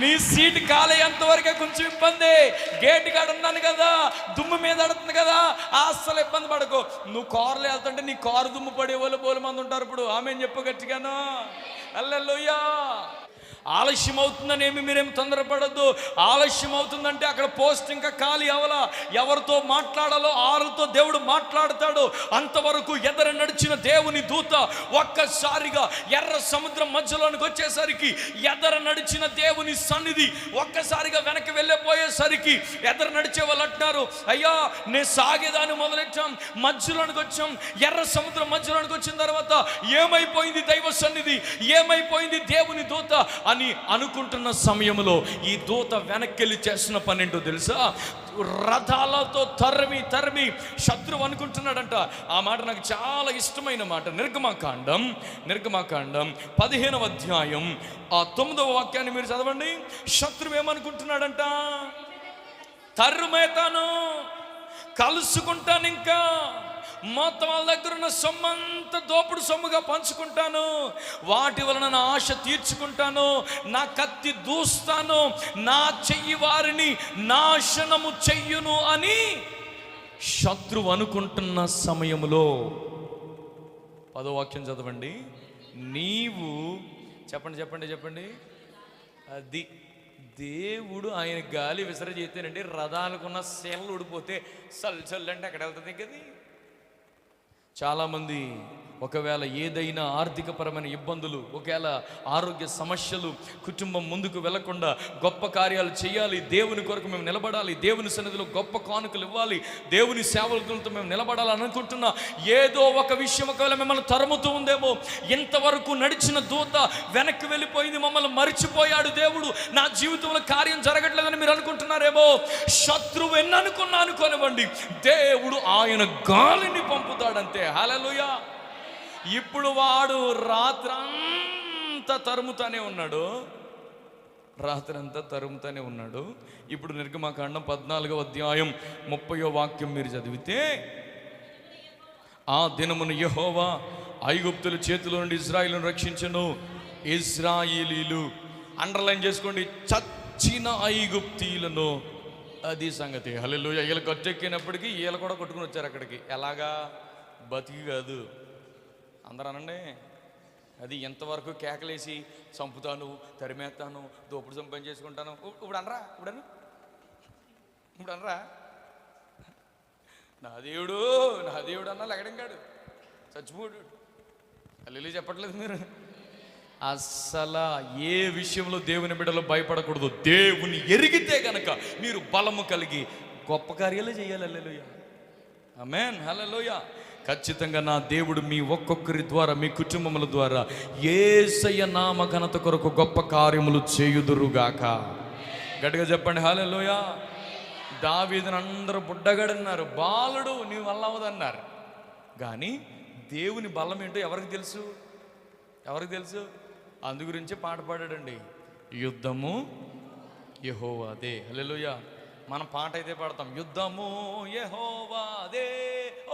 నీ సీట్ ఖాళీ అంతవరకే కొంచెం ఇబ్బంది. గేట్ కాడ ఉన్నాను కదా, దుమ్ము మీద ఆడుతుంది కదా, అస్సలు ఇబ్బంది పడకు. నువ్వు కారులో వెళ్తుంటే నీ కారు దుమ్ము పడే వాళ్ళు బోలు మంది ఉంటారు. ఇప్పుడు ఆమె చెప్పు గట్టిగాను. హల్లెలూయా. ఆలస్యం అవుతుందని మీరేమి తొందరపడద్దు. ఆలస్యం అవుతుందంటే అక్కడ పోస్ట్ ఇంకా ఖాళీ అవలా. ఎవరితో మాట్లాడాలో ఆరుతో దేవుడు మాట్లాడతాడు. అంతవరకు ఎదర నడిచిన దేవుని దూత ఒక్కసారిగా ఎర్ర సముద్రం మధ్యలోనికి వచ్చేసరికి, ఎదర నడిచిన దేవుని సన్నిధి ఒక్కసారిగా వెనక్కి వెళ్ళిపోయేసరికి ఎదర నడిచే వాళ్ళు అంటున్నారు, అయ్యా నేను సాగేదాన్ని మొదలెట్టాం, మధ్యలోనికి వచ్చాం. ఎర్ర సముద్రం మధ్యలోనికి వచ్చిన తర్వాత ఏమైపోయింది దైవ సన్నిధి, ఏమైపోయింది దేవుని దూత అని అనుకుంటున్న సమయంలో ఈ దూత వెనక్కి చేస్తున్న పని ఏంటో తెలుసా? రథాలతో తరిమి శత్రువు అనుకుంటున్నాడంట. ఆ మాట నాకు చాలా ఇష్టమైన మాట. నిర్గమాకాండం 15వ అధ్యాయం 9వ వాక్యాన్ని మీరు చదవండి. శత్రువు ఏమనుకుంటున్నాడంట? తరుమేతాను, కలుసుకుంటాను, ఇంకా మొత్తం వాళ్ళ దగ్గర ఉన్న సొమ్మంతా దోపుడు సొమ్ముగా పంచుకుంటాను, వాటి వలన నా ఆశ తీర్చుకుంటాను, నా కత్తి దూస్తాను, నా చెయ్యి వారిని నాశనము చెయ్యును అని శత్రువు అనుకుంటున్న సమయంలో 10వ వాక్యం చదవండి. నీవు చెప్పండి. అది దేవుడు ఆయన గాలి విసరజేస్తేనండి రథాలకున్న శీలలు ఊడిపోతే చల్లు అంటే ఎక్కడ వెళ్తుంది కదా. చాలామంది ఒకవేళ ఏదైనా ఆర్థికపరమైన ఇబ్బందులు, ఒకవేళ ఆరోగ్య సమస్యలు, కుటుంబం ముందుకు వెళ్లకుండా గొప్ప కార్యాలు చేయాలి, దేవుని కొరకు మేము నిలబడాలి, దేవుని సన్నిధిలో గొప్ప కానుకలు ఇవ్వాలి, దేవుని సేవకులతో మేము నిలబడాలని అనుకుంటున్నా, ఏదో ఒక విషయం ఒకవేళ మిమ్మల్ని తరుముతూ ఉందేమో. ఇంతవరకు నడిచిన దూత వెనక్కి వెళ్ళిపోయింది, మమ్మల్ని మరిచిపోయాడు దేవుడు, నా జీవితంలో కార్యం జరగట్లేదని మీరు అనుకుంటున్నారేమో. శత్రువు అనుకోనివ్వండి, దేవుడు ఆయన గాలిని పంపుతాడంతే. హల్లెలూయా. ఇప్పుడు వాడు రాత్రంతా తరుముతానే ఉన్నాడు. ఇప్పుడు నిర్గమాకాండం 14వ అధ్యాయం 30వ వాక్యం మీరు చదివితే, ఆ దినమున యెహోవా ఐగుప్తుల చేతిలో నుండి ఇజ్రాయిలును రక్షించను. ఇజ్రాయిలీలు, అండర్లైన్ చేసుకోండి, చచ్చిన ఐగుప్తీయులను. అది సంగతి. హల్లెలూయా. వీళ్ళు గట్టెక్కినప్పటికీ వీళ్ళు కూడా కొట్టుకుని వచ్చారు అక్కడికి. ఎలాగా? బతికి కాదు. అందరూ అనండి. అది ఎంతవరకు కేకలేసి చంపుతాను, తరిమేస్తాను, దోపుడు సంపని చేసుకుంటాను. ఇప్పుడు అనరా? ఇప్పుడు అనరా? నా దేవుడు అన్నా లెగడం కాడు, చచ్చిపోడు. హల్లెలూయా చెప్పట్లేదు మీరు? అస్సలు ఏ విషయంలో దేవుని బిడ్డలో భయపడకూడదు. దేవుని ఎరిగితే గనక మీరు బలము కలిగి గొప్ప కార్యాలు చేయాలి. హల్లెలూయా, ఆమేన్, హల్లెలూయా. ఖచ్చితంగా నా దేవుడు మీ ఒక్కొక్కరి ద్వారా, మీ కుటుంబముల ద్వారా యేసయ్య నామ ఘనత కొరకు గొప్ప కార్యములు చేయుదురుగాక. గట్టిగా చెప్పండి హల్లెలూయా. దావీదుని అందరూ బుడ్డగాడన్నారు, బాలుడు, నీ వల్ల అవదన్నారు. కానీ దేవుని బలం ఏంటో ఎవరికి తెలుసు? అందు గురించి పాట పాడాడండి, యుద్ధము యెహోవాదే. హల్లెలూయా. మనం పాట అయితే పాడతాం, యుద్ధము యెహోవాదే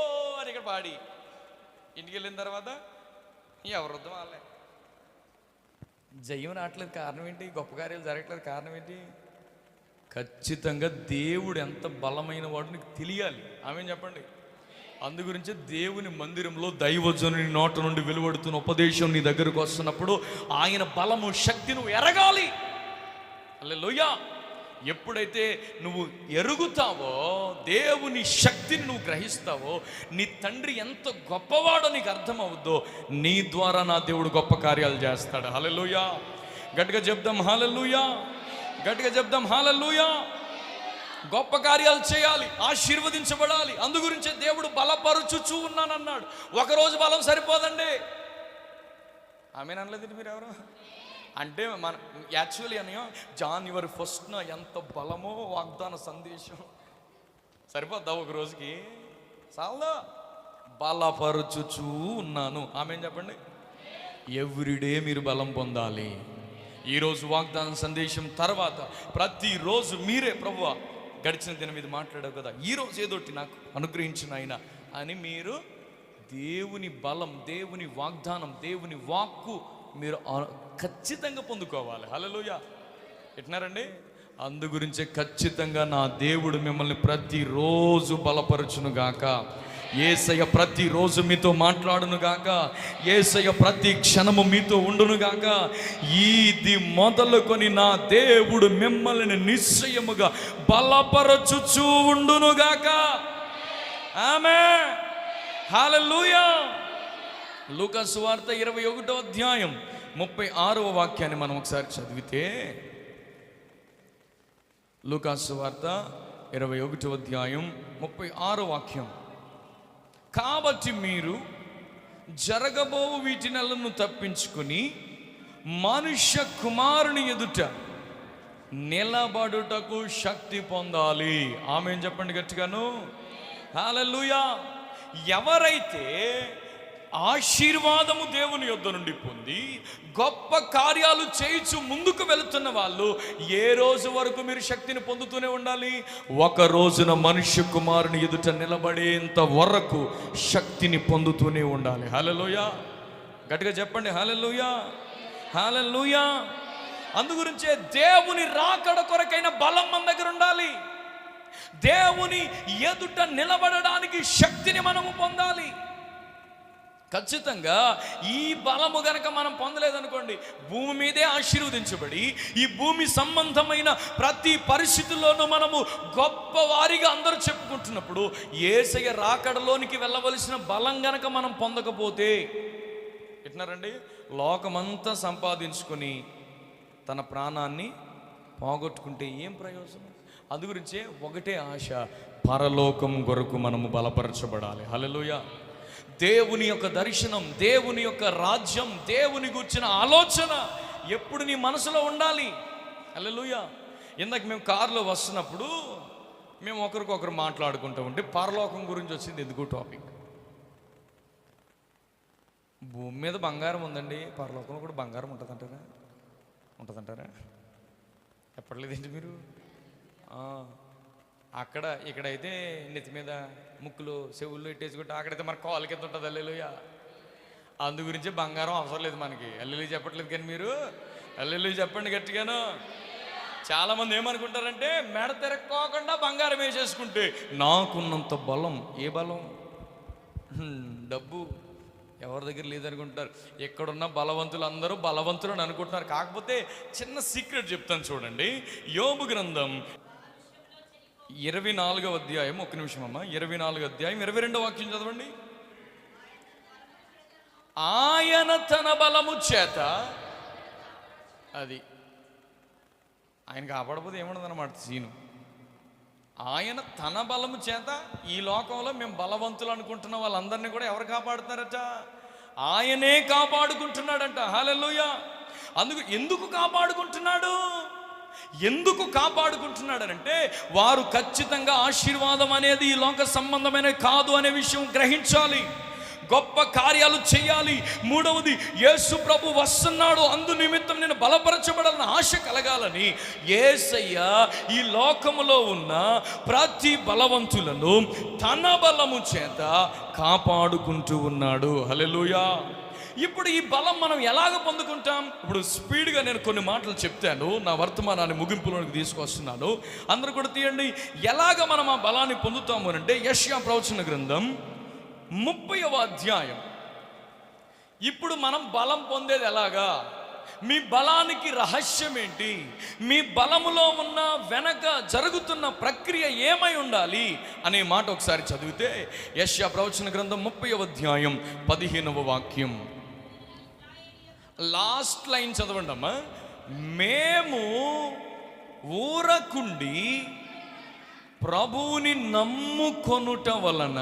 ఓ అని ఇక్కడ పాడి ఇంటికి వెళ్ళిన తర్వాత ఎవరు యుద్ధం వాళ్ళే. జయం రావట్లేదు కారణం ఏంటి? గొప్ప కార్యాలు జరగట్లేదు కారణం ఏంటి? ఖచ్చితంగా దేవుడు ఎంత బలమైన వాడు నీకు తెలియాలి. ఆమేన్ చెప్పండి. అందు గురించి దేవుని మందిరంలో దైవజనుని నోట నుండి వెలువడుతున్న ఉపదేశం నీ దగ్గరకు వస్తున్నప్పుడు ఆయన బలము, శక్తి నువ్వు ఎరగాలి. హల్లెలూయా. ఎప్పుడైతే నువ్వు ఎరుగుతావో, దేవుని శక్తిని నువ్వు గ్రహిస్తావో, నీ తండ్రి ఎంత గొప్పవాడో నీకు అర్థమవుద్దో, నీ ద్వారా నా దేవుడు గొప్ప కార్యాలు చేస్తాడు. హల్లెలూయా. గట్టిగా చెప్దాం హల్లెలూయా. గట్టిగా చెప్దాం హల్లెలూయా. గొప్ప కార్యాలు చేయాలి, ఆశీర్వదించబడాలి. అందు గురించే దేవుడు బలపరుచుచూ ఉన్నానన్నాడు. ఒకరోజు బలం సరిపోదండి. ఆమేన్ అనలేదు మీరు ఎవరు? అంటే మన యాక్చువల్లీ అనియో జాన్యువరి 1న ఎంత బలమో వాగ్దాన సందేశం. సరిపోద్దా ఒక రోజుకి? చాలా బలపరుచుచూ ఉన్నాను. ఆమేన్ చెప్పండి. ఎవ్రీడే మీరు బలం పొందాలి. ఈరోజు వాగ్దాన సందేశం తర్వాత ప్రతిరోజు మీరే, ప్రభువా గడిచిన దినం మీద మాట్లాడావు కదా, ఈరోజు ఏదోటి నాకు అనుగ్రహించిన ఆయన అని మీరు దేవుని బలం, దేవుని వాగ్దానం, దేవుని వాక్కు మీరు ఖచ్చితంగా పొందుకోవాలి. హల్లెలూయా. ఎట్టినారండి? అందు గురించే ఖచ్చితంగా నా దేవుడు మిమ్మల్ని ప్రతిరోజు బలపరచును గాక. యేసయ్య ప్రతిరోజు మీతో మాట్లాడును గాక. యేసయ్య ప్రతి క్షణము మీతో ఉండును గాక. ఇది మొదలుకొని నా దేవుడు మిమ్మల్ని నిశ్చయముగా బలపరచుచూ ఉండును గాక. ఆమేన్, హల్లెలూయా. లూకా సువార్త 21వ అధ్యాయం 36వ వాక్యాన్ని మనం ఒకసారి చదివితే, లూకా సువార్త 21వ అధ్యాయం 36వ వాక్యం. కాబట్టి మీరు జరగబో వీటినెలను తప్పించుకుని మనుష్య కుమారుని ఎదుట నిలబడుటకు శక్తి పొందాలి. ఆమేన్ చెప్పండి గట్టిగాను. హల్లెలూయా. ఎవరైతే ఆశీర్వాదము దేవుని యొద్ద నుండి పొంది గొప్ప కార్యాలు చేయించు ముందుకు వెళుతున్న వాళ్ళు, ఏ రోజు వరకు మీరు శక్తిని పొందుతూనే ఉండాలి? ఒక రోజున మనుష్య కుమారుని ఎదుట నిలబడేంత వరకు శక్తిని పొందుతూనే ఉండాలి. హల్లెలూయా. గట్టిగా చెప్పండి హల్లెలూయా, హల్లెలూయా. అందుగురించే దేవుని రాకడ కొరకైన బలం మన దగ్గర ఉండాలి. దేవుని ఎదుట నిలబడడానికి శక్తిని మనము పొందాలి. ఖచ్చితంగా ఈ బలము గనక మనం పొందలేదనుకోండి, భూమి మీదే ఆశీర్వదించబడి ఈ భూమి సంబంధమైన ప్రతి పరిస్థితుల్లోనూ మనము గొప్పవారిగా అందరూ చెప్పుకుంటున్నప్పుడు, యేసయ్య రాకడలోనికి వెళ్ళవలసిన బలం గనక మనం పొందకపోతే ఎట్నారండి? లోకమంతా సంపాదించుకొని తన ప్రాణాన్ని పోగొట్టుకుంటే ఏం ప్రయోజనం? అందుగురించే ఒకటే ఆశ, పరలోకం కొరకు మనము బలపరచబడాలి. హల్లెలూయా. దేవుని యొక్క దర్శనం, దేవుని యొక్క రాజ్యం, దేవుని గురించిన ఆలోచన ఎప్పుడు నీ మనసులో ఉండాలి. హల్లెలూయా. ఇందాక మేము కారులో వస్తున్నప్పుడు మేము ఒకరికొకరు మాట్లాడుకుంటూ ఉంటే పరలోకం గురించి వచ్చింది. ఎందుకు టాపిక్? భూమి మీద బంగారం ఉందండి, పరలోకంలో కూడా బంగారం ఉంటుందంటారా? చెప్పట్లేదేంటి మీరు? అక్కడ ఇక్కడైతే నెత్తి మీద ముక్కులు చెవుల్లో ఇట్టేసుకుంటే, అక్కడైతే మన కాలు కింద ఉంటుంది. హల్లెలూయా. అందు గురించి బంగారం అవసరం లేదు మనకి. హల్లెలూయా చెప్పట్లేదు కానీ మీరు హల్లెలూయా చెప్పండి గట్టిగాను. చాలామంది ఏమనుకుంటారంటే మెడ తిరక్కోకుండా బంగారం వేసేసుకుంటే నాకున్నంత బలం. ఏ బలం? డబ్బు ఎవరి దగ్గర లేదనుకుంటారు. ఎక్కడున్న బలవంతులు అందరూ బలవంతులు అని అనుకుంటున్నారు. కాకపోతే చిన్న సీక్రెట్ చెప్తాను చూడండి. యోబు గ్రంథం 24వ అధ్యాయం, ఒక్క నిమిషం అమ్మ, 24వ అధ్యాయం 22వ వాక్యం చదవండి. ఆయన తన బలము చేత, అది ఆయన కాపాడకపోతే ఏముండదన్నమాట సీను. ఆయన తన బలము చేత ఈ లోకంలో మేము బలవంతులు అనుకుంటున్న వాళ్ళందరినీ కూడా ఎవరు కాపాడుతున్నారట? ఆయనే కాపాడుకుంటున్నాడంట. హల్లెలూయా. ఎందుకు కాపాడుకుంటున్నాడు? ఎందుకు కాపాడుకుంటున్నాడనంటే వారు ఖచ్చితంగా ఆశీర్వాదం అనేది ఈ లోక సంబంధమైన కాదు అనే విషయం గ్రహించాలి. గొప్ప కార్యాలు చేయాలి. మూడవది, యేసు ప్రభు వస్తున్నాడు, అందు నిమిత్తం నేను బలపరచబడాలని ఆశ కలగాలని యేసయ్య ఈ లోకములో ఉన్న ప్రతి బలవంతులను తన బలము చేత కాపాడుకుంటూ ఉన్నాడు. హల్లెలూయా. ఇప్పుడు ఈ బలం మనం ఎలాగ పొందుకుంటాం? ఇప్పుడు స్పీడ్గా నేను కొన్ని మాటలు చెప్తాను, నా వర్తమానాన్ని ముగింపులోకి తీసుకొస్తున్నాను. అందరూ కూడా తీయండి. ఎలాగ మనం ఆ బలాన్ని పొందుతాము అంటే యెషయా ప్రవచన గ్రంథం 30వ అధ్యాయం. ఇప్పుడు మనం బలం పొందేది ఎలాగా? మీ బలానికి రహస్యం ఏంటి? మీ బలములో ఉన్న వెనక జరుగుతున్న ప్రక్రియ ఏమై ఉండాలి అనే మాట ఒకసారి చదివితే యెషయా ప్రవచన గ్రంథం 30వ అధ్యాయం 15వ వాక్యం లాస్ట్ లైన్ చదవండి అమ్మా. మేము ఊరకుండి ప్రభువుని నమ్ముకొనుట వలన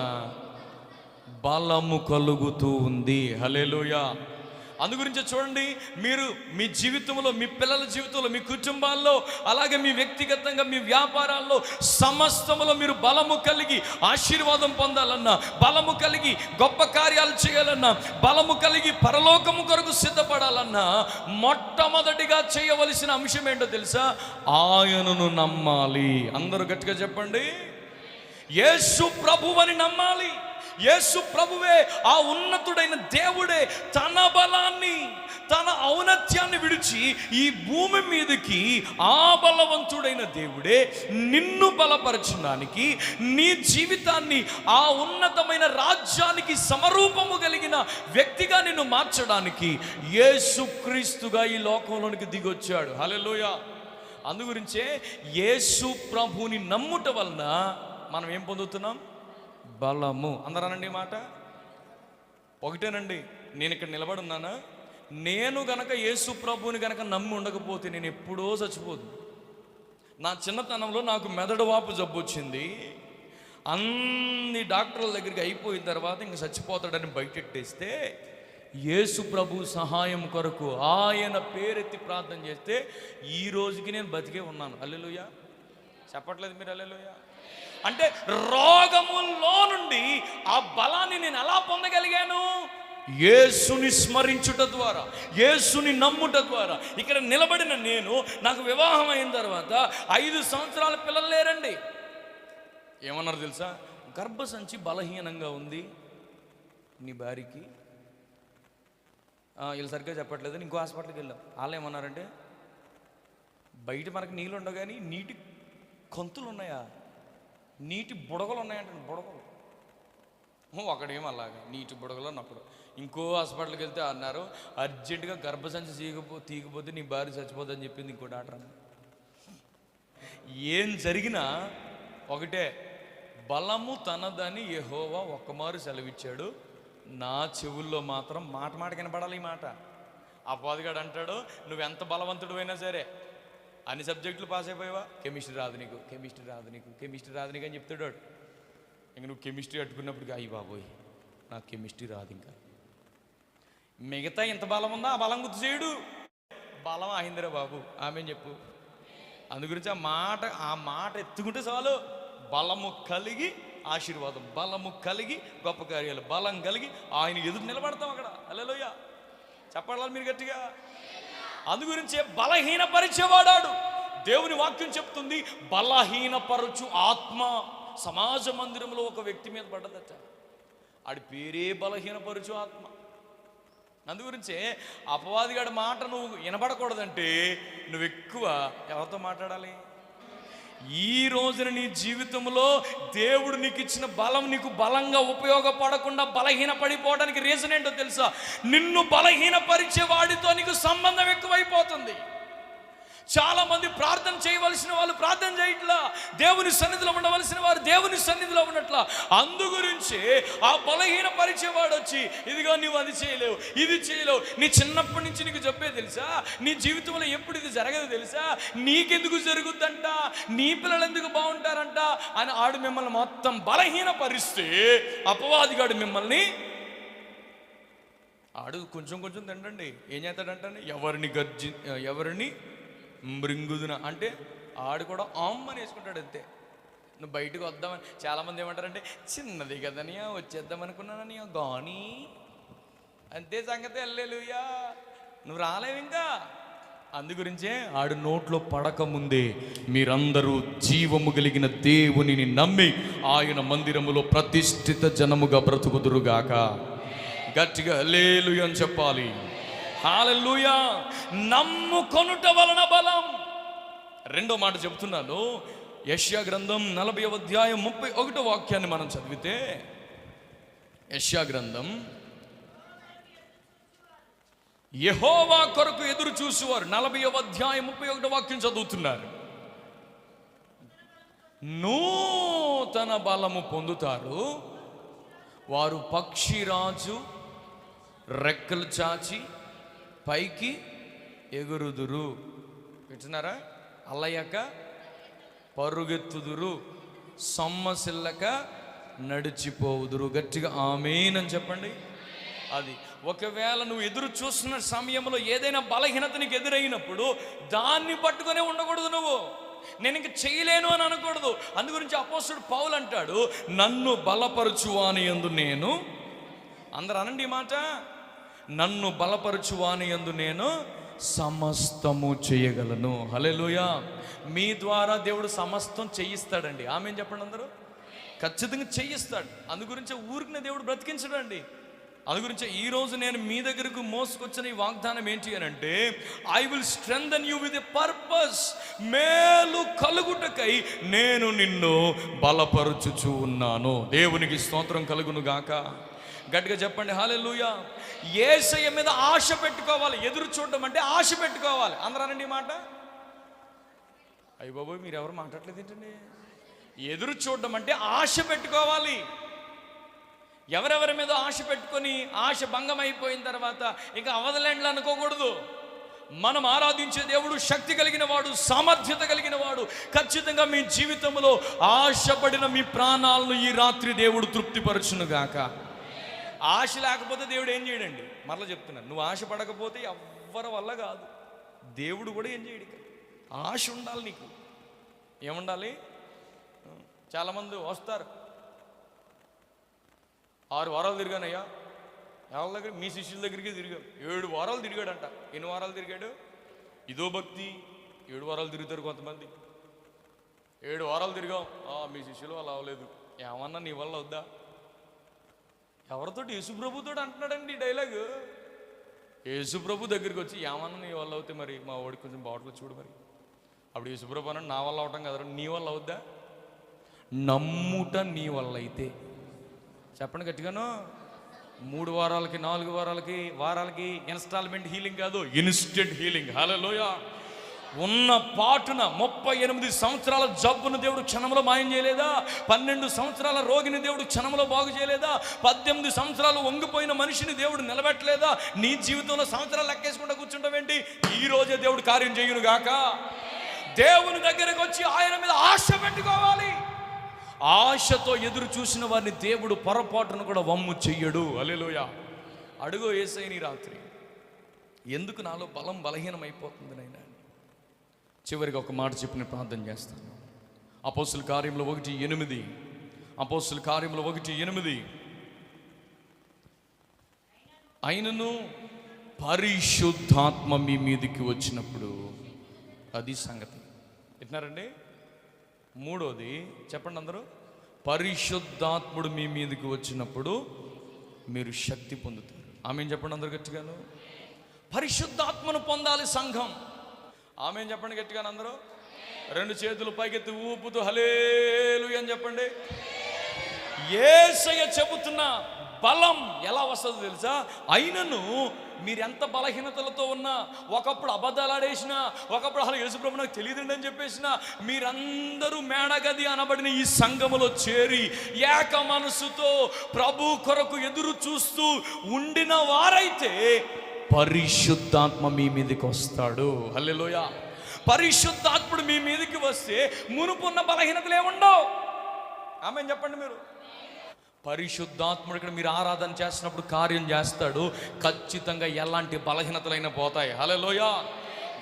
బలము కలుగుతూ ఉంది. హల్లెలూయా. అందుగురించి చూడండి, మీరు మీ జీవితంలో, మీ పిల్లల జీవితంలో, మీ కుటుంబాల్లో, అలాగే మీ వ్యక్తిగతంగా మీ వ్యాపారాల్లో సమస్తములో మీరు బలము కలిగి ఆశీర్వాదం పొందాలన్నా, బలము కలిగి గొప్ప కార్యాలు చేయాలన్నా, బలము కలిగి పరలోకము కొరకు సిద్ధపడాలన్నా మొట్టమొదటిగా చేయవలసిన అంశం ఏంటో తెలుసా? ఆయనను నమ్మాలి. అందరూ గట్టిగా చెప్పండి. యేసు ప్రభువని నమ్మాలి. యేసు ప్రభువే, ఆ ఉన్నతుడైన దేవుడే తన బలాన్ని, తన ఔన్నత్యాన్ని విడిచి ఈ భూమి మీదకి ఆ బలవంతుడైన దేవుడే నిన్ను బలపరచడానికి, నీ జీవితాన్ని ఆ ఉన్నతమైన రాజ్యానికి సమరూపము కలిగిన వ్యక్తిగా నిన్ను మార్చడానికి యేసుక్రీస్తుగా ఈ లోకంలోనికి దిగొచ్చాడు. హల్లెలూయా. అందుగురించే యేసు ప్రభుని నమ్ముట వలన మనం ఏం పొందుతున్నాం? బలము. అందరానండి మాట ఒకటేనండి. నేను ఇక్కడ నిలబడి ఉన్నానా? నేను గనక యేసు ప్రభువుని గనక నమ్మి ఉండకపోతే నేను ఎప్పుడో చచ్చిపోదు. నా చిన్నతనంలో నాకు మెదడు వాపు జబ్బు వచ్చింది. అన్ని డాక్టర్ల దగ్గరికి అయిపోయిన తర్వాత ఇంక చచ్చిపోతాడని బయటెట్టేస్తే యేసు ప్రభు సహాయం కొరకు ఆయన పేరెత్తి ప్రార్థన చేస్తే ఈ రోజుకి నేను బతికే ఉన్నాను. హల్లెలూయా. చెప్పట్లేదు మీరు? హల్లెలూయా. అంటే రోగములో నుండి ఆ బలాన్ని నేను ఎలా పొందగలిగాను? యేసుని స్మరించుట ద్వారా, యేసుని నమ్ముట ద్వారా. ఇక్కడ నిలబడిన నేను, నాకు వివాహం అయిన తర్వాత 5 సంవత్సరాల పిల్లలు లేరండి. ఏమన్నారు తెలుసా? గర్భసంచి బలహీనంగా ఉంది నీ భార్యకి. వీళ్ళు సరిగ్గా చెప్పట్లేదు, ఇంకో హాస్పిటల్కి వెళ్ళాం. వాళ్ళు ఏమన్నారంటే, బయట మనకి నీళ్ళు ఉండవు కానీ నీటి కొంతులు ఉన్నాయా, నీటి బుడగలు ఉన్నాయంటే. బుడగలు ఒకడేమో అలాగా నీటి బుడగలు అన్నప్పుడు. ఇంకో హాస్పిటల్కి వెళ్తే అన్నారు, అర్జెంటుగా గర్భసంచి తీయకపోతే నీ భార్య చచ్చిపోతుందని చెప్పింది ఇంకో డాక్టర్ అన్న. ఏం జరిగినా ఒకటే, బలము తనదని యెహోవా ఒక్కమారు సెలవిచ్చాడు. నా చెవుల్లో మాత్రం మాట మాట కనపడాలి ఈ మాట. అపవాదిగాడు అంటాడు, నువ్వెంత బలవంతుడు అయినా సరే, అన్ని సబ్జెక్టులు పాస్ అయిపోయావా, కెమిస్ట్రీ రాదు నీకు, కెమిస్ట్రీ రాదు నీకు, కెమిస్ట్రీ రాదు నీకు అని చెప్తాడు. ఇంక నువ్వు కెమిస్ట్రీ అట్టుకున్నప్పుడు అయ్యి బాబోయ్ నాకు కెమిస్ట్రీ రాదు. ఇంకా మిగతా ఎంత బలం ఉందో ఆ బలం గుర్తు చేయడు. బలం అయిందిరా బాబు, ఆమె చెప్పు. అందుగురించి ఆ మాట ఎత్తుకుంటే చాలు. బలము కలిగి ఆశీర్వాదం, బలము కలిగి గొప్ప కార్యాలు, బలం కలిగి ఆయన ఎదురు నిలబడతాం అక్కడ. హల్లెలూయా. చెప్పాలి మీరు గట్టిగా. అందుగురించే బలహీనపరిచేవాడాడు. దేవుని వాక్యం చెప్తుంది, బలహీనపరచు ఆత్మ సమాజ మందిరంలో ఒక వ్యక్తి మీద పడ్డదట. ఆడి పేరే బలహీనపరచు ఆత్మ. అందుగురించే అపవాదిగాడి మాట నువ్వు వినబడకూడదంటే నువ్వు ఎక్కువ ఎవరితో మాట్లాడాలి? ఈ రోజున నీ జీవితంలో దేవుడు నీకు ఇచ్చిన బలం నీకు బలంగా ఉపయోగపడకుండా బలహీన పడిపోవడానికి రీజన్ ఏంటో తెలుసా? నిన్ను బలహీనపరిచే వాడితో నీకు సంబంధం ఎక్కువైపోతుంది. చాలా మంది ప్రార్థన చేయవలసిన వాళ్ళు ప్రార్థన చేయట్లా, దేవుని సన్నిధిలో ఉండవలసిన వారు దేవుని సన్నిధిలో ఉన్నట్లా. అందుగురించి ఆ బలహీన పరిచేవాడు వచ్చి, ఇదిగో నువ్వు అది చేయలేవు, ఇది చేయలేవు, నీ చిన్నప్పటి నుంచి నీకు చెప్పే తెలుసా, నీ జీవితంలో ఎప్పుడు ఇది జరగదు తెలుసా, నీకెందుకు జరుగుద్దంట, నీ పిల్లలు ఎందుకు బాగుంటారంట అని ఆడు మిమ్మల్ని మొత్తం బలహీన పరిస్తే, అపవాదిగాడు మిమ్మల్ని ఆడు కొంచెం కొంచెం తింటండి ఏం చేస్తాడంటే ఎవరిని మృంగుదున అంటే ఆడు కూడా ఆమ్మని వేసుకుంటాడు అంతే. నువ్వు బయటకు వద్దామని చాలామంది ఏమంటారంటే, చిన్నది కదనియా వచ్చేద్దాం అనుకున్నాననియా గాని అంతే సంగతి, హల్లెలూయా నువ్వు రాలేవు ఇంకా. అందుగురించే ఆడు నోట్లో పడకముందే మీరందరూ జీవము కలిగిన దేవునిని నమ్మి ఆయన మందిరములో ప్రతిష్ఠిత జనముగా బ్రతుకుదురుగాక. గట్టిగా హల్లెలూయా అని చెప్పాలి. హల్లెలూయా. నమ్ముకొనుట వలన బలం. రెండో మాట చెప్తున్నాను. యెషయా గ్రంథం 40వ అధ్యాయం 31వ వాక్యాన్ని మనం చదివితే, యెషయా గ్రంథం, యెహోవా కొరకు ఎదురు చూసేవారు 40వ అధ్యాయం 31వ వాక్యం చదువుతున్నారు. నూతన బలము పొందుతారు, వారు పక్షిరాజు రెక్కలు చాచి పైకి ఎగురుదురు. వింటున్నారా? అల్లయ్యక పరుగెత్తుదురు, సొమ్మసిల్లక నడిచిపోవుదురు. గట్టిగా ఆమేన్ అని చెప్పండి. అది ఒకవేళ నువ్వు ఎదురు చూస్తున్న సమయంలో ఏదైనా బలహీనత నీకు ఎదురైనప్పుడు దాన్ని పట్టుకునే ఉండకూడదు. నువ్వు నేను ఇంక చేయలేను అని అనకూడదు. అందుగురించి అపోస్తలుడు పౌలు అంటాడు, నన్ను బలపరచువాని యందు నేను, అందరూ అనండి ఈ మాట, నన్ను బలపరచువాని యందు నేను సమస్తము చేయగలను. హల్లెలూయా. మీ ద్వారా దేవుడు సమస్తం చేయిస్తాడండి. ఆమేన్ చెప్పండి అందరూ. ఖచ్చితంగా చేయిస్తాడు. అందుగురించే ఊరికిన దేవుడు బ్రతికించడండి. అందుగురించే ఈరోజు నేను మీ దగ్గరకు మోసుకొచ్చిన ఈ వాగ్దానం ఏంటి అని అంటే, I will strengthen you with a purpose. మేలు కలుగుటకై నేను నిన్ను బలపరుచుచూ ఉన్నాను. దేవునికి స్తోత్రం కలుగును గాక. గట్టిగా చెప్పండి హల్లెలూయా. యేసయ్య మీద ఆశ పెట్టుకోవాలి. ఎదురు చూడడం అంటే ఆశ పెట్టుకోవాలి. అందరూ అనండి ఈ మాట. అయ్య బాబోయ్ మీరు ఎవరు మాట్లాడలేదు ఏంటండి? ఎదురు చూడడం అంటే ఆశ పెట్టుకోవాలి. ఎవరెవరి మీద ఆశ పెట్టుకొని ఆశ భంగం అయిపోయిన తర్వాత ఇక అవదలేండ్లు అనుకోకూడదు. మనం ఆరాధించే దేవుడు శక్తి కలిగిన వాడు, సామర్థ్యత కలిగిన వాడు. ఖచ్చితంగా మీ జీవితంలో ఆశపడిన మీ ప్రాణాలను ఈ రాత్రి దేవుడు తృప్తిపరచునుగాక. ఆశ లేకపోతే దేవుడు ఏం చేయడండి. మరలా చెప్తున్నాను, నువ్వు ఆశ పడకపోతే ఎవ్వరి వల్ల కాదు. దేవుడు కూడా ఏం చేయడు. ఆశ ఉండాలి నీకు. ఏముండాలి? చాలామంది వస్తారు, 6 వారాలు తిరిగానయ్యా, ఎవరి దగ్గర? మీ శిష్యుల దగ్గరికి తిరిగాం. 7 వారాలు తిరిగాడంట. ఎన్ని వారాలు తిరిగాడు? ఇదో భక్తి. 7 వారాలు తిరుగుతారు కొంతమంది. 7 వారాలు తిరిగాం, మీ శిష్యులు అలా అవ్వలేదు. ఏమన్నా నీ వల్ల వద్దా? ఎవరితోటి? యేసుప్రభుతో అంటున్నాడండి ఈ డైలాగు. యేసుప్రభు దగ్గరికి వచ్చి ఏమన్నా నీ వల్ల అవుతే మరి మా వాడికి కొంచెం బాటిల్ చూడు మరి. అప్పుడు యేసుప్రభు అన్నాడు, నా వల్ల అవటం కదా, నీ వల్ల అవుద్దా? నమ్ముట నీ వల్ల అయితే. చెప్పండి గట్టిగాను. 3 వారాలకి 4 వారాలకి ఇన్స్టాల్మెంట్ హీలింగ్ కాదు, ఇన్స్టెంట్ హీలింగ్. హల్లెలూయా. ఉన్న పాటున 38 సంవత్సరాల జబ్బును దేవుడు క్షణంలో మాయం చేయలేదా? 12 సంవత్సరాల రోగిని దేవుడు క్షణంలో బాగు చేయలేదా? 18 సంవత్సరాలు వంగిపోయిన మనిషిని దేవుడు నిలబెట్టలేదా? నీ జీవితంలో సంవత్సరాలు లెక్కేసుకుంటూ కూర్చుంటావేంటి? ఈ రోజే దేవుడు కార్యం చేయును గాక. దేవుని దగ్గరకు వచ్చి ఆయన మీద ఆశ పెట్టుకోవాలి. ఆశతో ఎదురు చూసిన వారిని దేవుడు పొరపాటును కూడా వమ్ము చెయ్యడు. హల్లెలూయా. అడుగు యేసయ్యని రాత్రి, ఎందుకు నాలో బలహీనం అయిపోతుంది నైనా? చివరికి ఒక మాట చెప్పి నేను ప్రార్థన చేస్తాను. అపోస్తుల కార్యములు 1:8, అపోస్తుల కార్యములు 1:8, ఆయనను పరిశుద్ధాత్మ మీ మీదికి వచ్చినప్పుడు, అది సంగతి. విన్నారండి? 3వది చెప్పండి అందరూ. పరిశుద్ధాత్ముడు మీ మీదకి వచ్చినప్పుడు మీరు శక్తి పొందుతారు. ఆమేన్ చెప్పండి అందరు గట్టిగాను. పరిశుద్ధాత్మను పొందాలి సంఘం. ఆమేన్ చెప్పండి గట్టిగాను అందరూ. 2 చేతులు పైకెత్తి ఊపుతూ హల్లెలూయా అని చెప్పండి. యేసయ్య చెబుతున్న బలం ఎలా వస్తుందో తెలుసా? అయినను మీరెంత బలహీనతలతో ఉన్నా, ఒకప్పుడు అబద్ధాలు ఆడేసినా, ఒకప్పుడు అసలు యేసుప్రభు నాకు తెలియదండి అని చెప్పేసినా, మీరందరూ మేడగది అనబడిన ఈ సంఘములో చేరి ఏక మనసుతో ప్రభు కొరకు ఎదురు చూస్తూ ఉండిన వారైతే పరిశుద్ధాత్మ మీ మీదకి వస్తాడు. హల్లెలూయా. పరిశుద్ధాత్ముడు మీ మీదకి వస్తే మునుపున్న బలహీనతలు ఏముండవు. ఆమేన్ చెప్పండి మీరు. పరిశుద్ధాత్ముడు ఇక్కడ మీరు ఆరాధన చేస్తున్నప్పుడు కార్యం చేస్తాడు. ఖచ్చితంగా ఎలాంటి బలహీనతలైనా పోతాయి. హల్లెలూయా.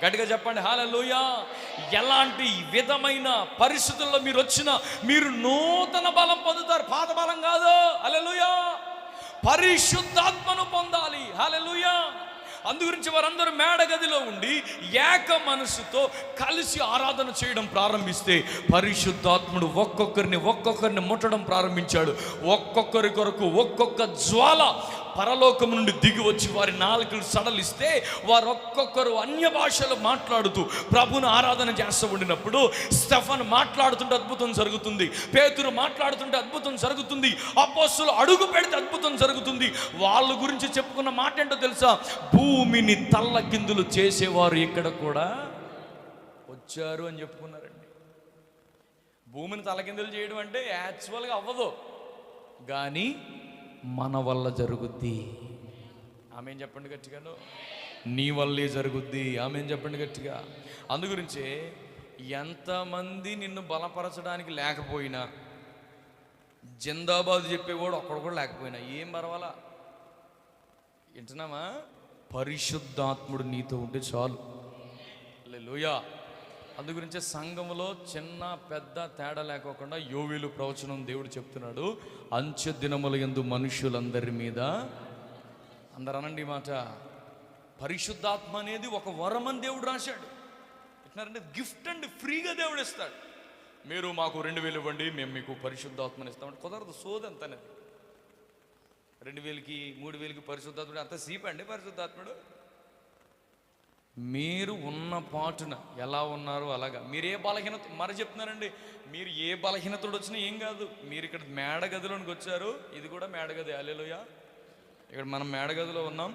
గట్టిగా చెప్పండి హల్లెలూయా. ఎలాంటి విధమైన పరిస్థితుల్లో మీరు వచ్చినా మీరు నూతన బలం పొందుతారు, పాత బలం కాదు. హల్లెలూయా. పరిశుద్ధాత్మను పొందాలి. హల్లెలూయా. అందుగురించి వారందరూ మేడగదిలో ఉండి ఏక మనసుతో కలిసి ఆరాధన చేయడం ప్రారంభిస్తే పరిశుద్ధాత్ముడు ఒక్కొక్కరిని ముట్టడం ప్రారంభించాడు. ఒక్కొక్కరి కొరకు ఒక్కొక్క జ్వాల పరలోకం నుండి దిగి వచ్చి వారి నాలుకలు సడలిస్తే వారు ఒక్కొక్కరు అన్య భాషలు మాట్లాడుతూ ప్రభువును ఆరాధన చేస్తూ ఉండినప్పుడు స్టెఫన్ మాట్లాడుతుంటే అద్భుతం జరుగుతుంది, పేతురు మాట్లాడుతుంటే అద్భుతం జరుగుతుంది, అపోస్తలులు అడుగు పెడితే అద్భుతం జరుగుతుంది. వాళ్ళ గురించి చెప్పుకున్న మాట ఏంటో తెలుసా? భూమిని తల్లకిందులు చేసేవారు ఇక్కడ కూడా వచ్చారు అని చెప్పుకున్నారండి. భూమిని తలకిందులు చేయడం అంటే యాక్చువల్గా అవ్వదు, కానీ మన వల్ల జరుగుద్ది. ఆమేన్ చెప్పండి గట్టిగాను. నీ వల్లే జరుగుద్ది. ఆమేన్ చెప్పండి గట్టిగా. అందుగురించే ఎంతమంది నిన్ను బలపరచడానికి లేకపోయినా, జిందాబాద్ చెప్పేవాడు ఒక్కడు కూడా లేకపోయినా ఏం పర్వాలా. వింటున్నామా? పరిశుద్ధాత్ముడు నీతో ఉంటే చాలు. హల్లెలూయా. అందుగురించే సంఘములో చిన్న పెద్ద తేడా లేకోకుండా యోవేలు ప్రవచనం దేవుడు చెప్తున్నాడు, అంచె దినముల యందు మనుషులందరి మీద, అందరూ అనండి ఈ మాట, పరిశుద్ధాత్మ అనేది ఒక వరం అని దేవుడు రాశాడు. ఎట్లంటే గిఫ్ట్ అండి, ఫ్రీగా దేవుడు ఇస్తాడు. మీరు మాకు 2000 ఇవ్వండి, మేము మీకు పరిశుద్ధాత్మని ఇస్తామంటే కుదరదు. సోది అంతనేది. 2000కి 3000కి పరిశుద్ధాత్ముడు అంత సీపండి. పరిశుద్ధాత్ముడు మీరు ఉన్న పాటున ఎలా ఉన్నారో అలాగా. మీరు ఏ బలహీనత మరి చెప్తున్నారండి, మీరు ఏ బలహీనతడు వచ్చినా ఏం కాదు. మీరు ఇక్కడ మేడగదిలోనికి వచ్చారు, ఇది కూడా మేడగది. హల్లెలూయా. ఇక్కడ మనం మేడగదిలో ఉన్నాం.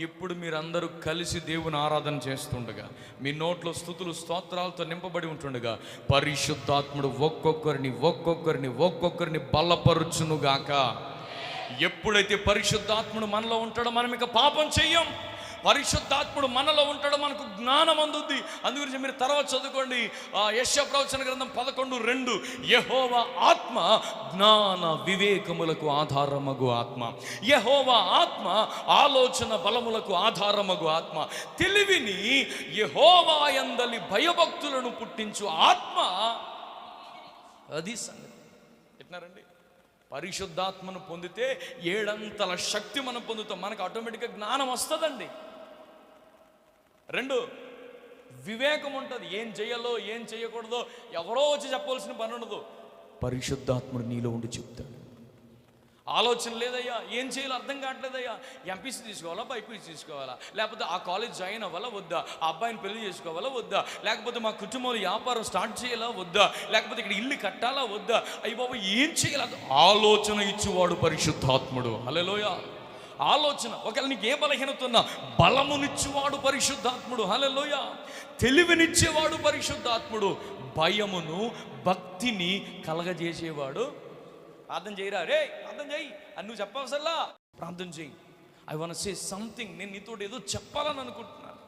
ఇప్పుడు మీరందరూ కలిసి దేవుని ఆరాధన చేస్తుండగా, మీ నోట్లో స్తుతులు స్తోత్రాలతో నింపబడి ఉంటుండగా, పరిశుద్ధాత్ముడు ఒక్కొక్కరిని బలపరుచునుగాక. ఎప్పుడైతే పరిశుద్ధాత్ముడు మనలో ఉంటాడో మనం ఇక పాపం చెయ్యం. పరిశుద్ధాత్ముడు మనలో ఉంటాడో మనకు జ్ఞానం అందుద్ది. అందుగురించి మీరు తర్వాత చదువుకోండి, యెషయా ప్రవచన గ్రంథం 11:2, యెహోవా ఆత్మ జ్ఞాన వివేకములకు ఆధారమగు ఆత్మ, యెహోవా ఆత్మ ఆలోచన బలములకు ఆధారమగు ఆత్మ, తెలివిని యెహోవా యందలి భయభక్తులను పుట్టించు ఆత్మ. అది సంగతి. ఎట్నారండి? పరిశుద్ధాత్మను పొందితే 7 అంతల శక్తి మనం పొందుతాం. మనకు ఆటోమేటిక్గా జ్ఞానం వస్తుందండి. 2 వివేకం ఉంటుంది. ఏం చేయాలో ఏం చేయకూడదో ఎవరో వచ్చి చెప్పవలసిన పని ఉండదు. పరిశుద్ధాత్ముడు నీలో ఉండి చెప్తాడు. ఆలోచన లేదయ్యా, ఏం చేయాలో అర్థం కావట్లేదయ్యా, ఎంపీసీ తీసుకోవాలా, బైపీసీ తీసుకోవాలా, లేకపోతే ఆ కాలేజ్ జాయిన్ అవ్వాలా వద్దా, ఆ అబ్బాయిని పెళ్లి చేసుకోవాలా వద్దా, లేకపోతే మా కుటుంబంలో వ్యాపారం స్టార్ట్ చేయాలా వద్దా, లేకపోతే ఇక్కడ ఇల్లు కట్టాలా వద్దా, అయ్యి బాబు ఏం చేయాలి, ఆలోచన ఇచ్చేవాడు పరిశుద్ధాత్ముడు. హల్లెలూయా. ఆలోచన. ఒకవేళ నీకు ఏ బలహీనత ఉన్నా బలమునిచ్చేవాడు పరిశుద్ధాత్ముడు. హల్లెలూయా. తెలివినిచ్చేవాడు పరిశుద్ధాత్ముడు. భయమును భక్తిని కలగజేసేవాడు. ప్రార్థన చేయరా, రే ప్రార్థన చేయి అని నువ్వు చెప్పవసల్లా, ప్రార్థన చేయి. I want say something. నేను నీతో ఏదో చెప్పాలని అనుకుంటున్నాను,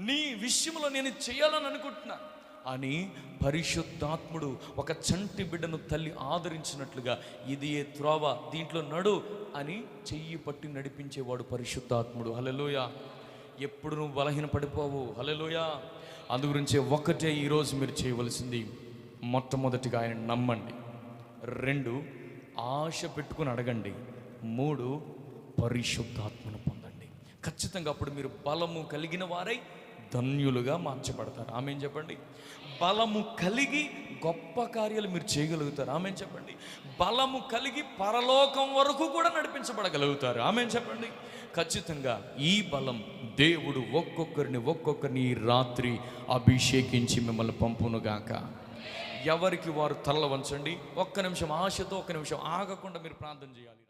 నీ విషయంలో నేను చేయాలని అనుకుంటున్నాను అని పరిశుద్ధాత్ముడు ఒక చంటి బిడ్డను తల్లి ఆదరించినట్లుగా ఇది ఏ త్రోవ, దీంట్లో నడు అని చెయ్యి పట్టి నడిపించేవాడు పరిశుద్ధాత్ముడు. హల్లెలూయా. ఎప్పుడు నువ్వు బలహీన పడిపోవు. హల్లెలూయా. అందుగురించే ఒకటే ఈరోజు మీరు చేయవలసింది, మొట్టమొదటిగా ఆయన నమ్మండి. 2 ఆశ పెట్టుకుని అడగండి. 3 పరిశుద్ధాత్మను పొందండి. ఖచ్చితంగా అప్పుడు మీరు బలము కలిగిన వారై ధన్యులుగా మార్చబడతారు. ఆమె చెప్పండి. బలము కలిగి గొప్ప కార్యాలు మీరు చేయగలుగుతారు. ఆమె చెప్పండి. బలము కలిగి పరలోకం వరకు కూడా నడిపించబడగలుగుతారు. ఆమె చెప్పండి. ఖచ్చితంగా ఈ బలం దేవుడు ఒక్కొక్కరిని ఈ రాత్రి అభిషేకించి మిమ్మల్ని పంపునుగాక. ఎవరికి వారు తల్ల వంచండి. ఒక్క నిమిషం ఆశతో, ఒక్క నిమిషం ఆగకుండా మీరు ప్రార్థన చేయాలి.